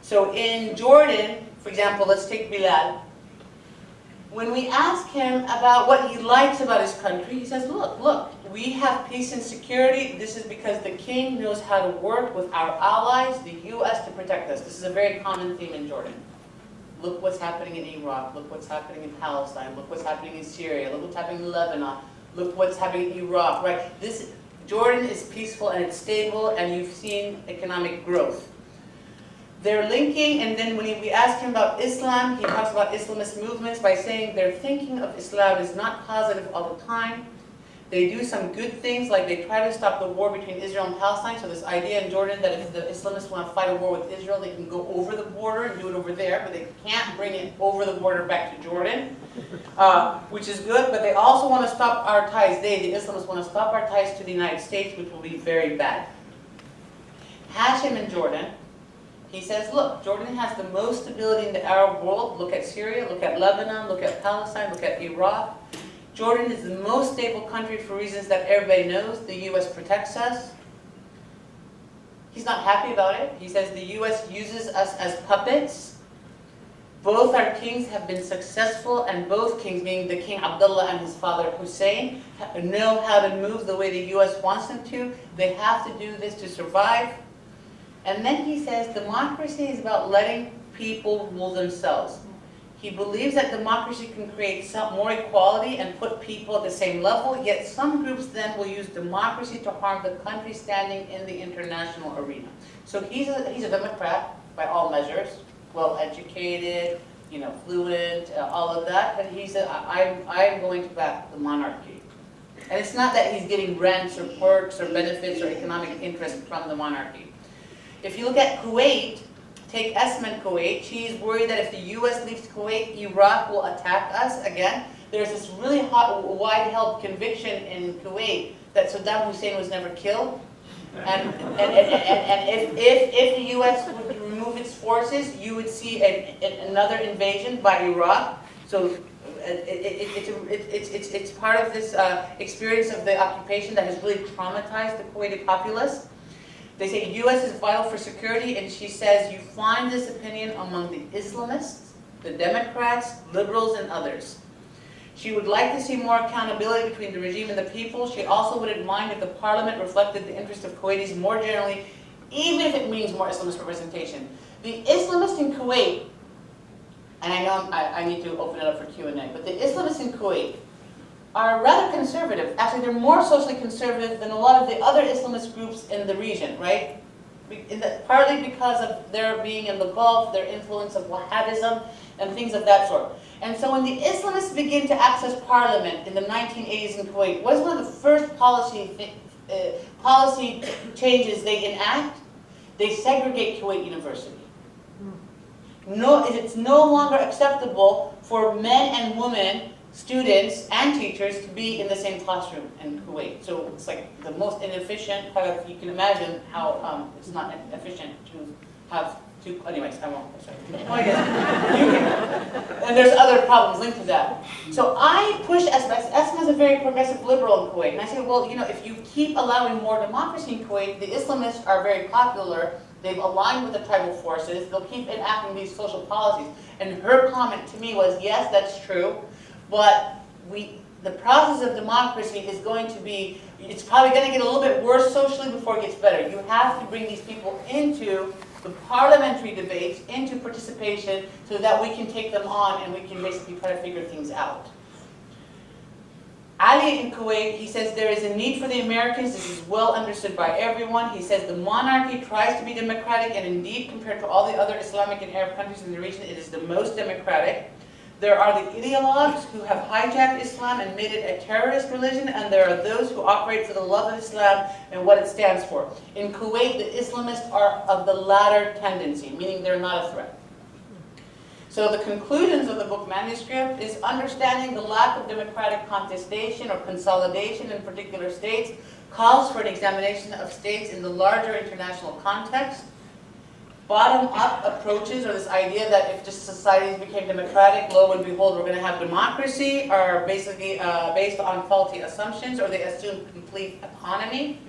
So in Jordan, for example, let's take Bilal. When we ask him about what he likes about his country, he says, look, we have peace and security. This is because the king knows how to work with our allies, the U.S., to protect us. This is a very common theme in Jordan. Look what's happening in Iraq. Look what's happening in Palestine. Look what's happening in Syria. Look what's happening in Lebanon. Look what's happening in Iraq, right? Jordan is peaceful and it's stable, and you've seen economic growth. They're linking, and then when we ask him about Islam, he talks about Islamist movements by saying their thinking of Islam is not positive all the time. They do some good things, like they try to stop the war between Israel and Palestine. So this idea in Jordan that if the Islamists want to fight a war with Israel, they can go over the border and do it over there, but they can't bring it over the border back to Jordan, which is good. But they also want to stop our ties. The Islamists, want to stop our ties to the United States, which will be very bad. Hashim in Jordan He says, look, Jordan has the most stability in the Arab world. Look at Syria, look at Lebanon, look at Palestine, look at Iraq. Jordan is the most stable country for reasons that everybody knows. The U.S. protects us. He's not happy about it. He says the U.S. uses us as puppets. Both our kings have been successful, and both kings, meaning the King Abdullah and his father Hussein, know how to move the way the U.S. wants them to. They have to do this to survive. And then he says democracy is about letting people rule themselves. He believes that democracy can create some more equality and put people at the same level, yet some groups then will use democracy to harm the country standing in the international arena. So he's a Democrat by all measures, well-educated, fluent, all of that, but he said, I'm going to back the monarchy. And it's not that he's getting rents or perks or benefits or economic interest from the monarchy. If you look at Kuwait, take Esma Kuwait, she's worried that if the U.S. leaves Kuwait, Iraq will attack us again. There's this really wide-held conviction in Kuwait that Saddam Hussein was never killed. And if the U.S. would remove its forces, you would see another invasion by Iraq. So it's part of this experience of the occupation that has really traumatized the Kuwaiti populace. They say U.S. is vital for security, and she says you find this opinion among the Islamists, the Democrats, liberals, and others. She would like to see more accountability between the regime and the people. She also wouldn't mind if the parliament reflected the interests of Kuwaitis more generally, even if it means more Islamist representation. The Islamists in Kuwait, and I know I need to open it up for Q&A, but the Islamists in Kuwait are rather conservative. Actually, they're more socially conservative than a lot of the other Islamist groups in the region, right? Partly because of their being in the Gulf, their influence of Wahhabism, and things of that sort. And so when the Islamists begin to access parliament in the 1980s in Kuwait, what is one of the first policy changes they enact? They segregate Kuwait University. It's no longer acceptable for men and women, students and teachers, to be in the same classroom in Kuwait. So it's like the most inefficient, you can imagine how it's not efficient to have two, anyways, I won't, sorry. And there's other problems linked to that. So I push Esma. Esma is a very progressive liberal in Kuwait. And I say, well, if you keep allowing more democracy in Kuwait, the Islamists are very popular. They've aligned with the tribal forces. They'll keep enacting these social policies. And her comment to me was, yes, that's true, but the process of democracy is going to be, it's probably going to get a little bit worse socially before it gets better. You have to bring these people into the parliamentary debates, into participation, so that we can take them on and we can basically try to figure things out. Ali in Kuwait, he says there is a need for the Americans. This is well understood by everyone. He says the monarchy tries to be democratic, and indeed, compared to all the other Islamic and Arab countries in the region, it is the most democratic. There are the ideologues who have hijacked Islam and made it a terrorist religion, and there are those who operate for the love of Islam and what it stands for. In Kuwait, the Islamists are of the latter tendency, meaning they're not a threat. So the conclusions of the book manuscript is understanding the lack of democratic contestation or consolidation in particular states calls for an examination of states in the larger international context. Bottom-up approaches, or this idea that if just societies became democratic, lo and behold, we're going to have democracy, are basically based on faulty assumptions, or they assume complete autonomy.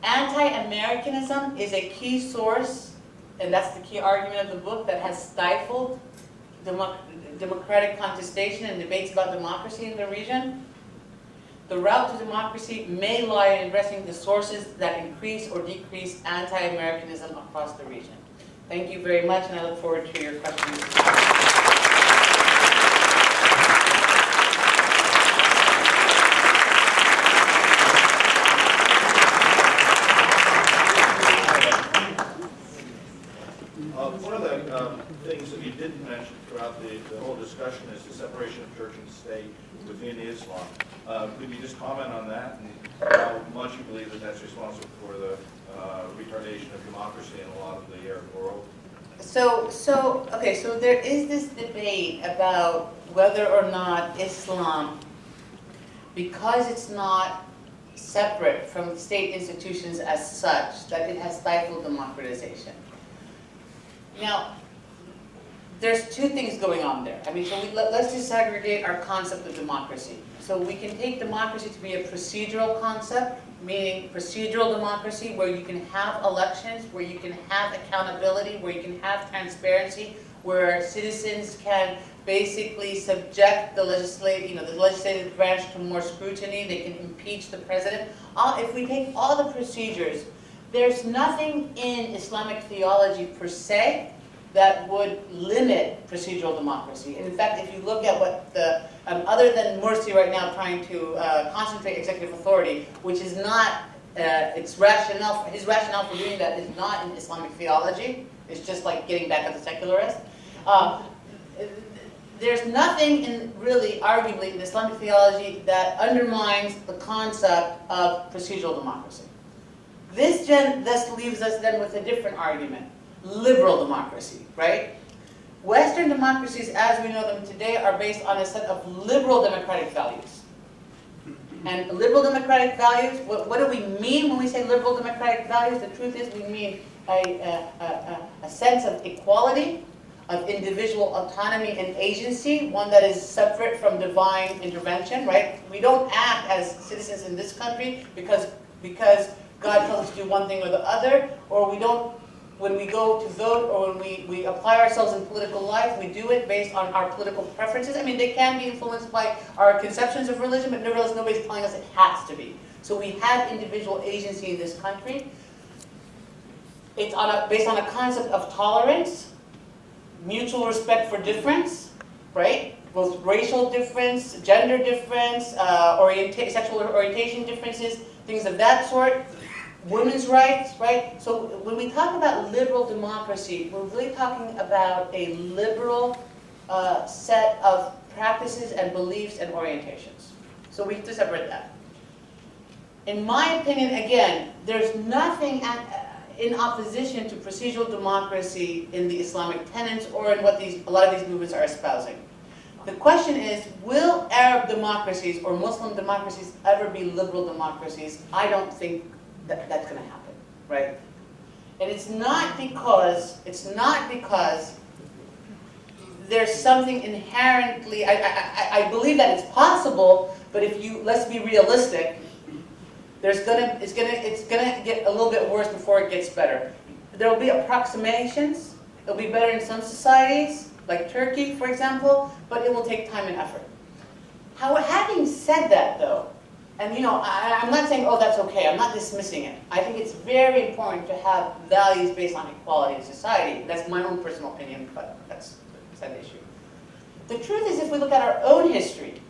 Anti-Americanism is a key source, and that's the key argument of the book, that has stifled democratic contestation and debates about democracy in the region. The route to democracy may lie in addressing the sources that increase or decrease anti-Americanism across the region. Thank you very much, and I look forward to your questions. One of the things that you didn't mention throughout the whole discussion is the separation of church and state within Islam. Could you just comment on that and how much you believe that that's responsible for the retardation of democracy in a lot of the Arab world? So there is this debate about whether or not Islam, because it's not separate from state institutions as such, that it has stifled democratization. Now, there's two things going on there. I mean, so let's disaggregate our concept of democracy. So we can take democracy to be a procedural concept, meaning procedural democracy, where you can have elections, where you can have accountability, where you can have transparency, where citizens can basically subject the legislative branch to more scrutiny. They can impeach the president. If we take all the procedures, there's nothing in Islamic theology per se that would limit procedural democracy. And in fact, if you look at what the, other than Morsi right now trying to concentrate executive authority, which is not, his rationale for doing that is not in Islamic theology. It's just like getting back at the secularists. There's nothing really, arguably, in Islamic theology that undermines the concept of procedural democracy. This thus leaves us then with a different argument. Liberal democracy, right? Western democracies, as we know them today, are based on a set of liberal democratic values. And liberal democratic values, what do we mean when we say liberal democratic values? The truth is we mean a sense of equality, of individual autonomy and agency, one that is separate from divine intervention, right? We don't act as citizens in this country because God tells us to do one thing or the other, or we don't, when we go to vote or when we apply ourselves in political life, we do it based on our political preferences. I mean, they can be influenced by our conceptions of religion, but nevertheless, nobody's telling us it has to be. So we have individual agency in this country. It's based on a concept of tolerance, mutual respect for difference, right? Both racial difference, gender difference, sexual orientation differences, things of that sort. Women's rights, right? So when we talk about liberal democracy, we're really talking about a liberal set of practices and beliefs and orientations. So we have to separate that. In my opinion, again, there's nothing in opposition to procedural democracy in the Islamic tenets or in what a lot of these movements are espousing. The question is, will Arab democracies or Muslim democracies ever be liberal democracies? I don't think that's going to happen, right? And it's not because there's something inherently, I believe that it's possible, but let's be realistic, it's gonna get a little bit worse before it gets better. There will be approximations. It'll be better in some societies, like Turkey, for example, but it will take time and effort. Having said that, though, and I'm not saying, oh, that's okay. I'm not dismissing it. I think it's very important to have values based on equality in society. That's my own personal opinion, but that's an issue. The truth is, if we look at our own history,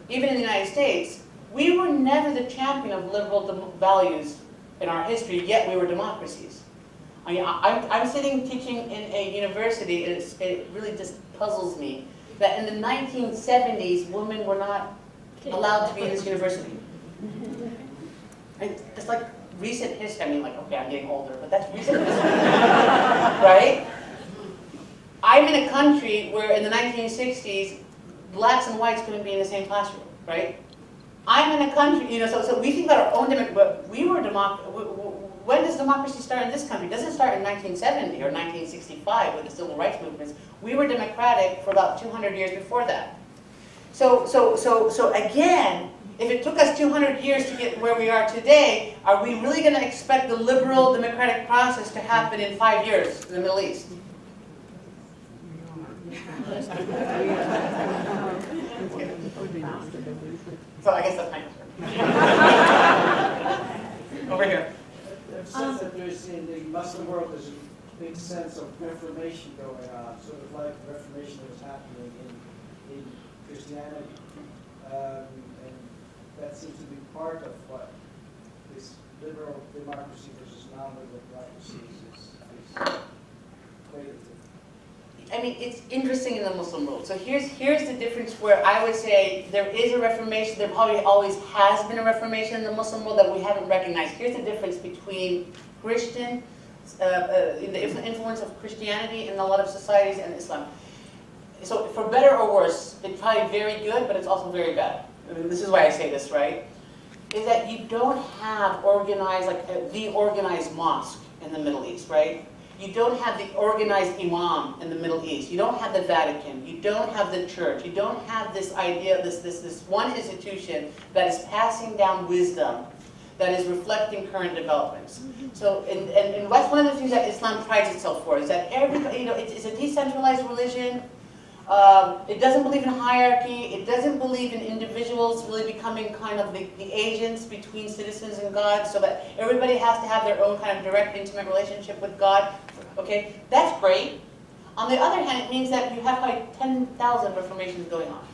even in the United States, we were never the champion of liberal values in our history, yet we were democracies. I mean, I'm sitting teaching in a university, and it really just puzzles me that in the 1970s, women were not allowed to be in this university. And it's like recent history. I mean, like, okay, I'm getting older, but that's recent history, right? I'm in a country where in the 1960s, blacks and whites couldn't be in the same classroom, right? I'm in a country, so we think about our own democracy, but we were when does democracy start in this country? It doesn't start in 1970 or 1965 with the civil rights movements. We were democratic for about 200 years before that. So again, if it took us 200 years to get where we are today, are we really going to expect the liberal democratic process to happen in 5 years in the Middle East? So I guess that's my answer. Over here. There's a sense that there's in the Muslim world, there's a big sense of reformation going on, sort of like the reformation that was happening in Christianity. And that seems to be part of what this liberal democracy versus non-liberal democracy is equated to. I mean, it's interesting in the Muslim world. So here's the difference where I would say there is a reformation, there probably always has been a reformation in the Muslim world that we haven't recognized. Here's the difference between the influence of Christianity in a lot of societies and Islam. So for better or worse, it's probably very good, but it's also very bad. I mean, this is why I say this, right? is that you don't have organized, like the organized mosque in the Middle East, right? You don't have the organized imam in the Middle East. You don't have the Vatican. You don't have the church. You don't have this idea, this one institution that is passing down wisdom, that is reflecting current developments. So, and what's one of the things that Islam prides itself for is that everybody, it's a decentralized religion. It doesn't believe in hierarchy. It doesn't believe in individuals really becoming kind of the agents between citizens and God, so that everybody has to have their own kind of direct, intimate relationship with God. Okay, that's great. On the other hand, it means that you have like 10,000 reformations going on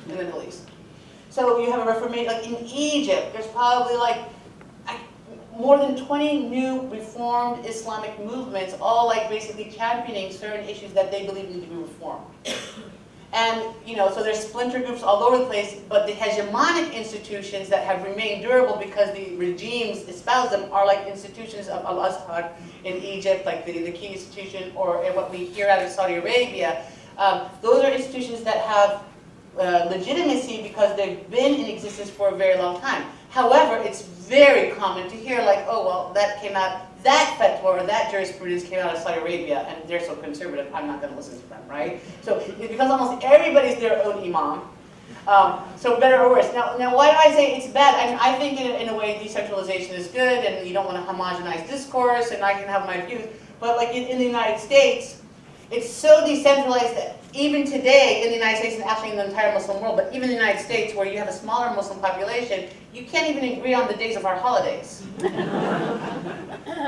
in the Middle East. So you have a reformation, like in Egypt, there's probably like more than 20 new reformed Islamic movements, all like basically championing certain issues that they believe need to be reformed. And, so there's splinter groups all over the place, but the hegemonic institutions that have remained durable because the regimes espouse them are like institutions of Al-Azhar in Egypt, like the key institution, or what we hear out of Saudi Arabia. Those are institutions that have legitimacy because they've been in existence for a very long time. However, it's very common to hear like, oh, well, that fatwa or that jurisprudence came out of Saudi Arabia and they're so conservative, I'm not going to listen to them, right? So it becomes almost everybody's their own imam. So better or worse. Now why do I say it's bad? I mean, I think in a way decentralization is good and you don't want to homogenize discourse and I can have my views. But like in the United States, it's so decentralized that even today in the United States and actually in the entire Muslim world, but even in the United States where you have a smaller Muslim population, you can't even agree on the days of our holidays.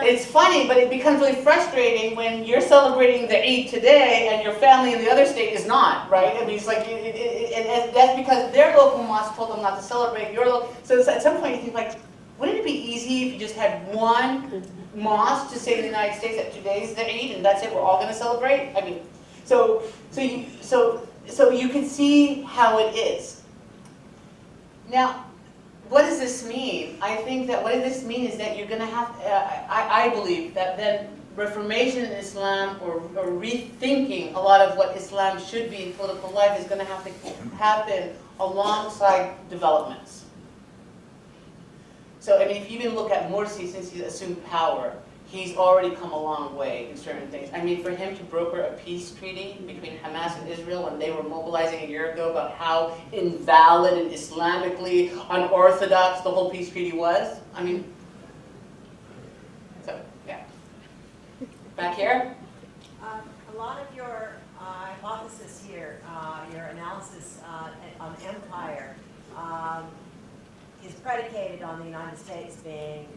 It's funny, but it becomes really frustrating when you're celebrating the Eid today and your family in the other state is not, right? I mean, it's like, and that's because their local mosque told them not to celebrate your local. So at some point you think like, wouldn't it be easy if you just had one mosque to say in the United States that today's the Eid and that's it, we're all going to celebrate? I mean, so you can see how it is. Now, what does this mean? I think that what does this mean is that you're going to have, I believe that then reformation in Islam or rethinking a lot of what Islam should be in political life is going to have to happen alongside developments. So, I mean, if you even look at Morsi since he's assumed power, he's already come a long way in certain things. I mean, for him to broker a peace treaty between Hamas and Israel when they were mobilizing a year ago about how invalid and Islamically unorthodox the whole peace treaty was, I mean, so, yeah. Back here? A lot of your hypothesis here, your analysis on empire, is predicated on the United States being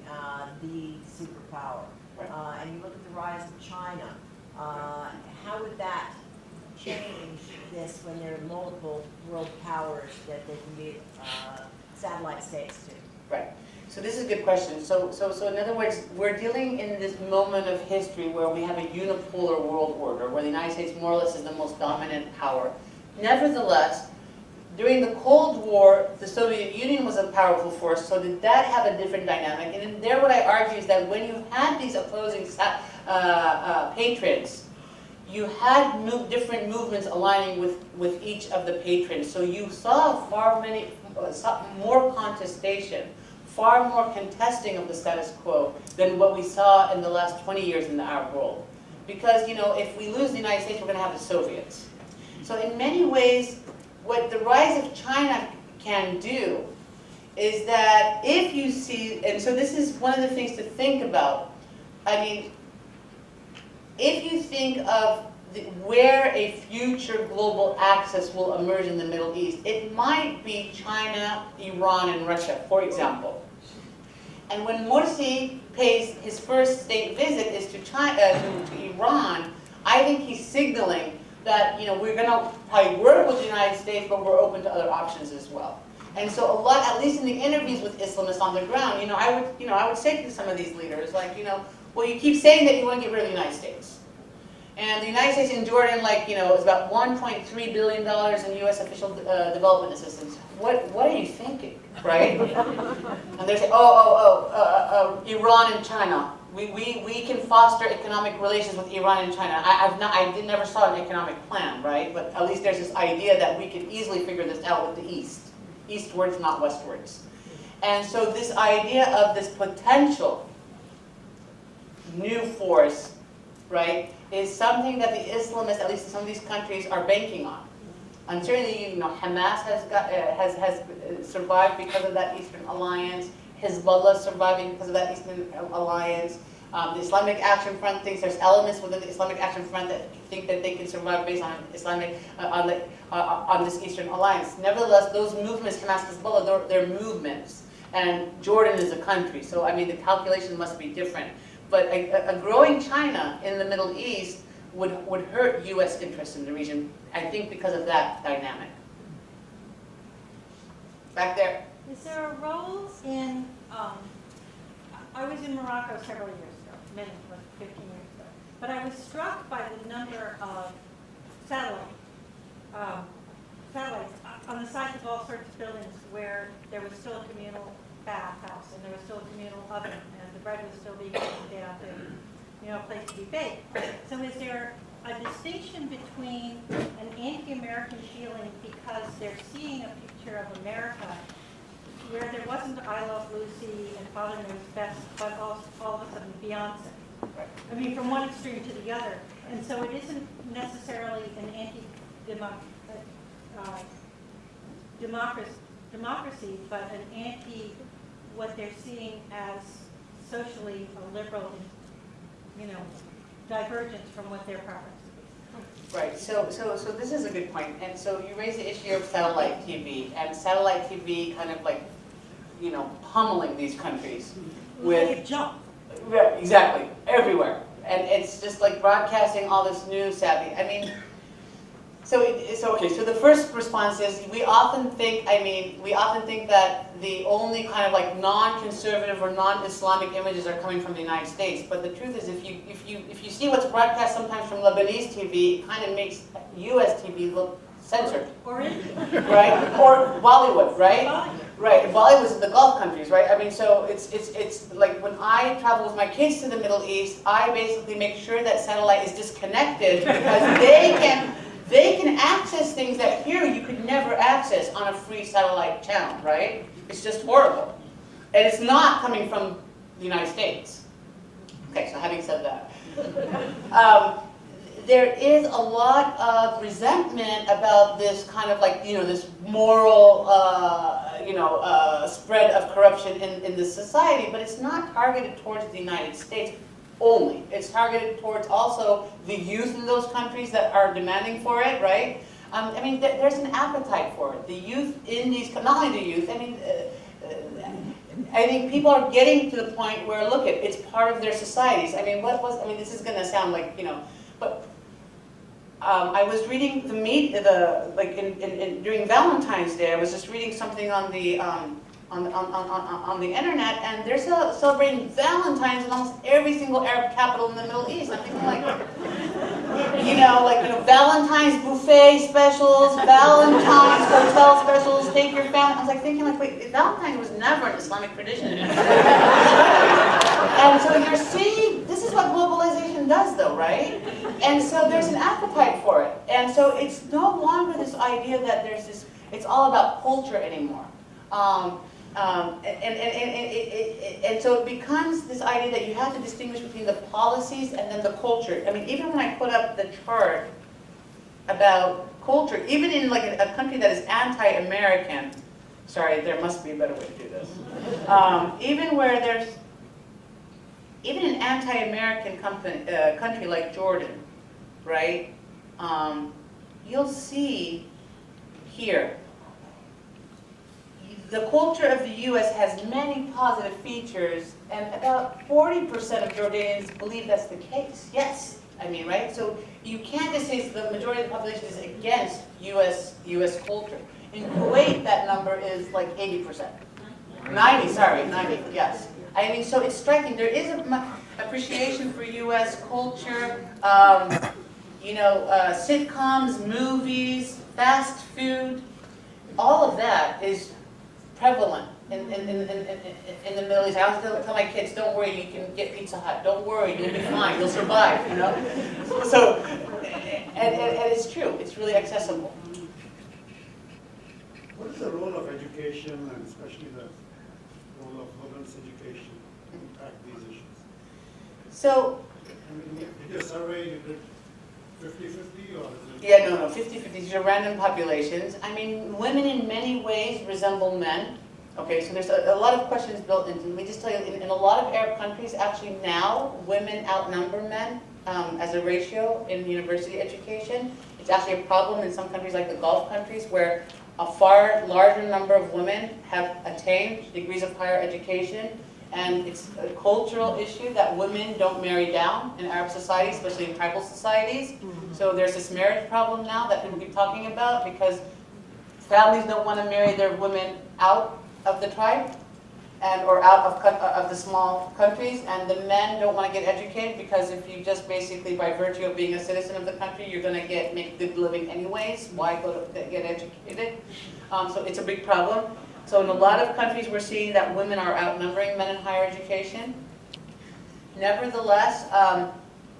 the superpower. And you look at the rise of China. How would that change this when there are multiple world powers that they can be satellite states to? Right. So this is a good question. So in other words, we're dealing in this moment of history where we have a unipolar world order, where the United States more or less is the most dominant power. Nevertheless, during the Cold War, the Soviet Union was a powerful force, so did that have a different dynamic? And in there what I argue is that when you had these opposing patrons, you had different movements aligning with each of the patrons. So you saw more contestation, far more contesting of the status quo than what we saw in the last 20 years in the Arab world. Because, if we lose the United States, we're going to have the Soviets. So in many ways, what the rise of China can do is that if you see, and so this is one of the things to think about. I mean, if you think of where a future global axis will emerge in the Middle East, it might be China, Iran, and Russia, for example. And when Morsi pays his first state visit is to Iran, I think he's signaling that we're going to probably work with the United States, but we're open to other options as well. And so a lot, at least in the interviews with Islamists on the ground, I would say to some of these leaders, like, well, you keep saying that you want to get rid of the United States. And the United States and Jordan, is about $1.3 billion in U.S. official development assistance. What are you thinking, right? And they're saying, Iran and China. We can foster economic relations with Iran and China. I never saw an economic plan, right? But at least there's this idea that we could easily figure this out with the East. Eastwards, not westwards. And so this idea of this potential new force, right, is something that the Islamists, at least in some of these countries, are banking on. And certainly, you know, Hamas has survived because of that Eastern Alliance. Hezbollah surviving because of that Eastern Alliance. The Islamic Action Front thinks there's elements within the Islamic Action Front that think that they can survive based on Islamic on this Eastern Alliance. Nevertheless, those movements, Hamas, Hezbollah, they're movements, and Jordan is a country. So I mean, the calculation must be different. But a growing China in the Middle East would hurt U.S. interests in the region, I think, because of that dynamic. Back there. Is there a role in, I was in Morocco several years ago, many, like 15 years ago, but I was struck by the number of satellites on the sides of all sorts of buildings where there was still a communal bathhouse and there was still a communal oven and the bread was still being cooked down to, you know, a place to be baked. So is there a distinction between an anti-American feeling because they're seeing a picture of America where there wasn't I Love Lucy and Father Knows Best, but all of a sudden Beyonce? I mean, from one extreme to the other. And so it isn't necessarily an democracy, but an anti what they're seeing as socially a liberal, you know, divergence from what their preference is. Right, so this is a good point. And so you raise the issue of satellite TV, and satellite TV kind of like, you know, pummeling these countries with jump. Yeah, exactly, everywhere. And it's just like broadcasting all this news savvy. I mean, so the first response is we often think that the only kind of like non-conservative or non-Islamic images are coming from the United States. But the truth is, if you see what's broadcast sometimes from Lebanese TV, it kind of makes U.S. TV look censored. Or India. Right? Or Bollywood, right? Bollywood. Right, Bollywood's in the Gulf countries, right? I mean, so it's like when I travel with my kids to the Middle East, I basically make sure that satellite is disconnected because they can access things that here you could never access on a free satellite channel, right? It's just horrible. And it's not coming from the United States. Okay, so having said that. There is a lot of resentment about this kind of like, you know, this moral, spread of corruption in this society, but it's not targeted towards the United States only. It's targeted towards also the youth in those countries that are demanding for it, right? I mean, there's an appetite for it. The youth in these, not only the youth, I mean, I think people are getting to the point where, look, it's part of their societies. I mean, this is going to sound like, you know, but I was reading during Valentine's Day. I was just reading something on the internet, and they're celebrating Valentine's in almost every single Arab capital in the Middle East. I'm thinking like, Valentine's buffet specials, Valentine's hotel specials, take your family. I was like thinking like, wait, Valentine's was never an Islamic tradition. And so you're seeing, this is what globalization does though, right? And so there's an appetite for it. And so it's no longer this idea that there's this, it's all about culture anymore. And so it becomes this idea that you have to distinguish between the policies and then the culture. I mean, even when I put up the chart about culture, even in like a country that is anti-American, sorry, there must be a better way to do this. Even an anti-American country like Jordan, right? You'll see here, the culture of the U.S. has many positive features, and about 40% of Jordanians believe that's the case. Yes, I mean, right? So you can't just say the majority of the population is against U.S. culture. In Kuwait, that number is like 80%. 90, yes. I mean, so it's striking. There is an appreciation for U.S. culture, sitcoms, movies, fast food. All of that is prevalent in the Middle East. I always tell my kids, don't worry, you can get Pizza Hut. Don't worry, you'll be fine. You'll survive, you know? So, and it's true. It's really accessible. What is the role of education, and especially the role of women's education impact these issues? So, I mean, did your survey, you did 50-50 or is it? yeah, no, 50-50, these are random populations. I mean, women in many ways resemble men. Okay, so there's a lot of questions built into. Let me just tell you, in a lot of Arab countries, actually now, women outnumber men as a ratio in university education. It's actually a problem in some countries like the Gulf countries where a far larger number of women have attained degrees of higher education, and it's a cultural issue that women don't marry down in Arab societies, especially in tribal societies. So there's this marriage problem now that people keep talking about because families don't want to marry their women out of the tribe or out of the small countries, and the men don't want to get educated because if you just basically, by virtue of being a citizen of the country, you're going to make good living anyways. Why go to get educated? So it's a big problem. So in a lot of countries, we're seeing that women are outnumbering men in higher education. Nevertheless,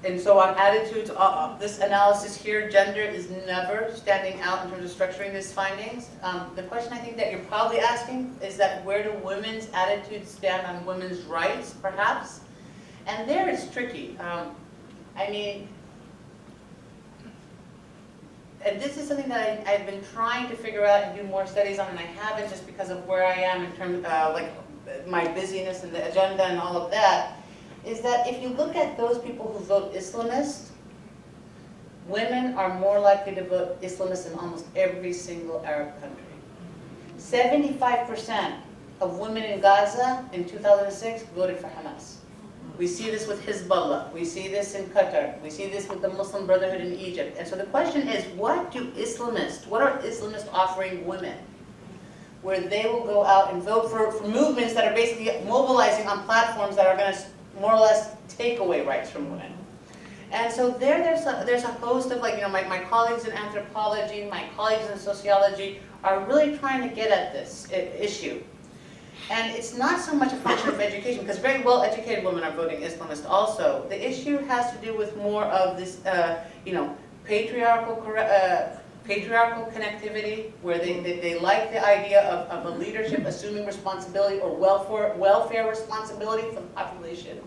and so on attitudes, this analysis here, gender is never standing out in terms of structuring these findings. The question I think that you're probably asking is that where do women's attitudes stand on women's rights, perhaps? And there it's tricky. I mean, and this is something that I've been trying to figure out and do more studies on, and I haven't just because of where I am in terms of like my busyness and the agenda and all of that, is that if you look at those people who vote Islamist, women are more likely to vote Islamist in almost every single Arab country. 75% of women in Gaza in 2006 voted for Hamas. We see this with Hezbollah. We see this in Qatar. We see this with the Muslim Brotherhood in Egypt. And so the question is, what are Islamists offering women? Where they will go out and vote for movements that are basically mobilizing on platforms that are going to more or less take away rights from women. And so there's a host of, like, you know, my colleagues in anthropology, my colleagues in sociology are really trying to get at this issue. And it's not so much a function of education, because very well-educated women are voting Islamist also. The issue has to do with more of this, you know, patriarchal connectivity, where they like the idea of a leadership assuming responsibility or welfare responsibility for the population.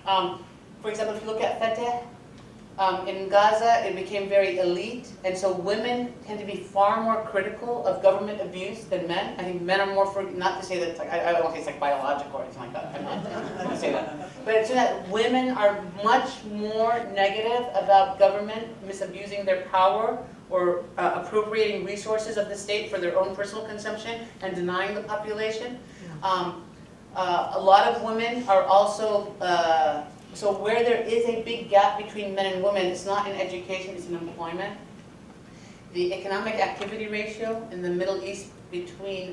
For example, if you look at Fatah, in Gaza, it became very elite, and so women tend to be far more critical of government abuse than men. I think men are more, not to say that, it's like, I don't want to say it's like biological or anything like that, I'm not going to say that. But it's that women are much more negative about government misabusing their power or appropriating resources of the state for their own personal consumption and denying the population. A lot of women are also, so where there is a big gap between men and women, it's not in education, it's in employment. The economic activity ratio in the Middle East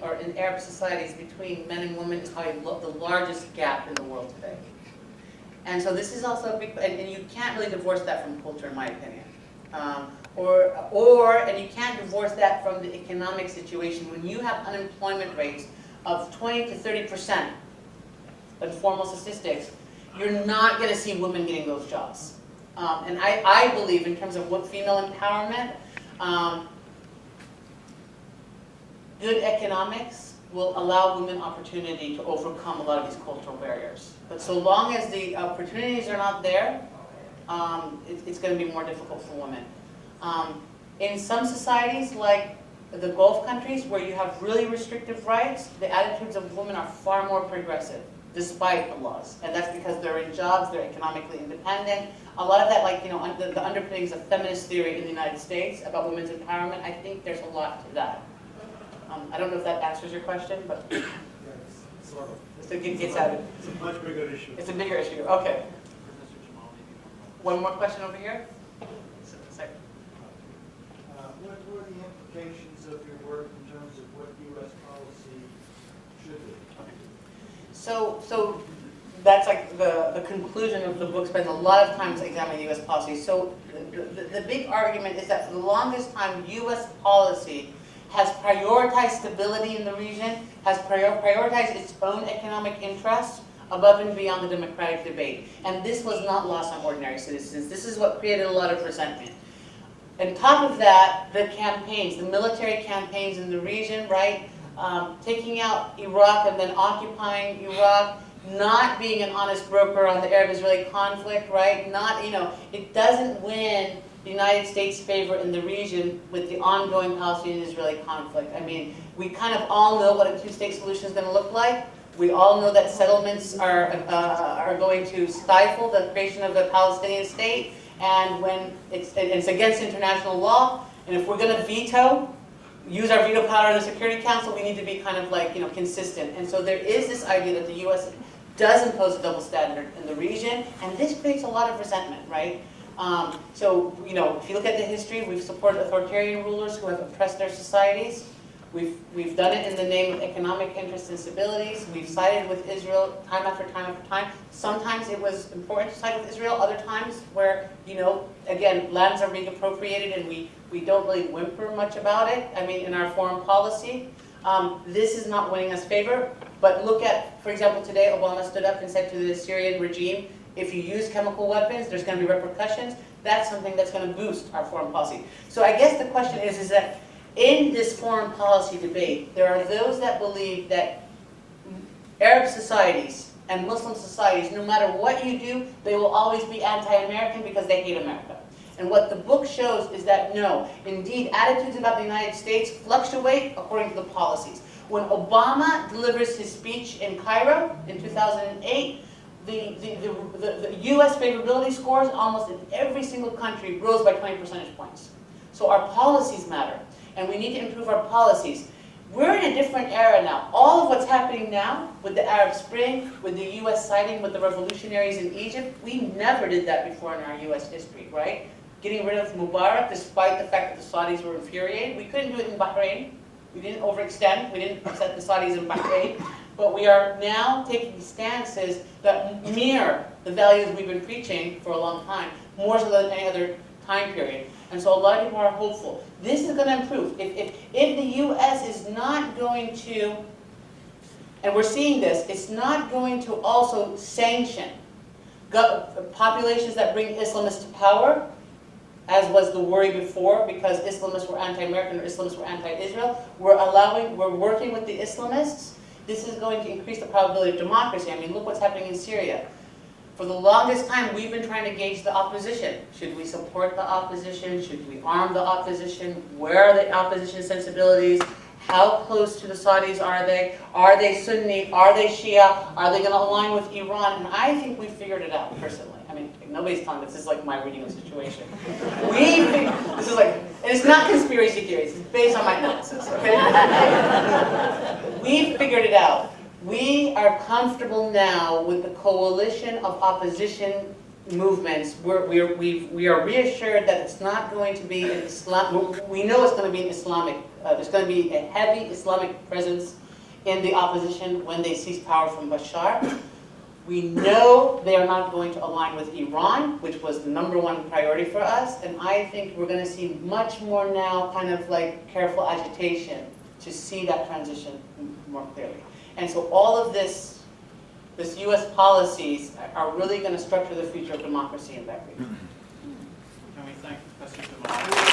or in Arab societies between men and women is probably the largest gap in the world today. And so this is also a big, and you can't really divorce that from culture, in my opinion. And you can't divorce that from the economic situation. When you have unemployment rates of 20 to 30%, informal statistics, you're not going to see women getting those jobs. And I believe, in terms of what female empowerment, good economics will allow women opportunity to overcome a lot of these cultural barriers. But so long as the opportunities are not there, it's going to be more difficult for women. In some societies, like the Gulf countries, where you have really restrictive rights, the attitudes of women are far more progressive, despite the laws. And that's because they're in jobs, they're economically independent. A lot of that, like, you know, the underpinnings of feminist theory in the United States about women's empowerment, I think there's a lot to that. I don't know if that answers your question, but Yes, sort of. it's at it. It's a much bigger issue. It's a bigger issue, okay. One more question over here? Second. What were the implications of your work in terms of what U.S. policy should be? So that's like the conclusion of the book, spends a lot of time examining U.S. policy. So the big argument is that for the longest time, U.S. policy has prioritized stability in the region, has prioritized its own economic interests above and beyond the democratic debate. And this was not lost on ordinary citizens. This is what created a lot of resentment. On top of that, the campaigns, the military campaigns in the region, right? taking out Iraq and then occupying Iraq, not being an honest broker on the Arab-Israeli conflict, right? Not, it doesn't win the United States' favor in the region with the ongoing Palestinian-Israeli conflict. I mean, we kind of all know what a two-state solution is going to look like. We all know that settlements are going to stifle the creation of a Palestinian state, and when it's against international law. And if we're going to use our veto power in the Security Council, we need to be kind of like, consistent. And so there is this idea that the U.S. does impose a double standard in the region, and this creates a lot of resentment, right? So, if you look at the history, we've supported authoritarian rulers who have oppressed their societies. We've done it in the name of economic interests and stabilities. We've sided with Israel time after time after time. Sometimes it was important to side with Israel. Other times where, again, lands are being appropriated and we don't really whimper much about it. I mean, in our foreign policy, this is not winning us favor. But look at, for example, today Obama stood up and said to the Syrian regime, if you use chemical weapons, there's going to be repercussions. That's something that's going to boost our foreign policy. So I guess the question is that in this foreign policy debate, there are those that believe that Arab societies and Muslim societies, no matter what you do, they will always be anti-American because they hate America. And what the book shows is that no, indeed, attitudes about the United States fluctuate according to the policies. When Obama delivers his speech in Cairo in 2008, the U.S. favorability scores almost in every single country rose by 20 percentage points. So our policies matter, and we need to improve our policies. We're in a different era now. All of what's happening now with the Arab Spring, with the U.S. siding with the revolutionaries in Egypt, we never did that before in our U.S. history, right? Getting rid of Mubarak, despite the fact that the Saudis were infuriated. We couldn't do it in Bahrain. We didn't overextend. We didn't upset the Saudis in Bahrain. But we are now taking stances that mirror the values we've been preaching for a long time, more so than any other time period. And so a lot of people are hopeful. This is going to improve. If the U.S. is not going to, and we're seeing this, it's not going to also sanction populations that bring Islamists to power, as was the worry before, because Islamists were anti-American or Islamists were anti-Israel. We're working with the Islamists. This is going to increase the probability of democracy. I mean, look what's happening in Syria. For the longest time, we've been trying to gauge the opposition. Should we support the opposition? Should we arm the opposition? Where are the opposition sensibilities? How close to the Saudis are they? Are they Sunni? Are they Shia? Are they going to align with Iran? And I think we figured it out, personally. I mean, nobody's telling me this is like my reading of the situation. This is like, and it's not conspiracy theories. It's based on my analysis, okay? We figured it out. We are comfortable now with the coalition of opposition movements. We are reassured that it's not going to be an Islam. We know it's going to be an Islamic. There's going to be a heavy Islamic presence in the opposition when they seize power from Bashar. We know they are not going to align with Iran, which was the #1 priority for us. And I think we're going to see much more now, kind of like careful agitation to see that transition more clearly. And so all of this U.S. policies are really going to structure the future of democracy in that region. Can we thank Professor Jamal?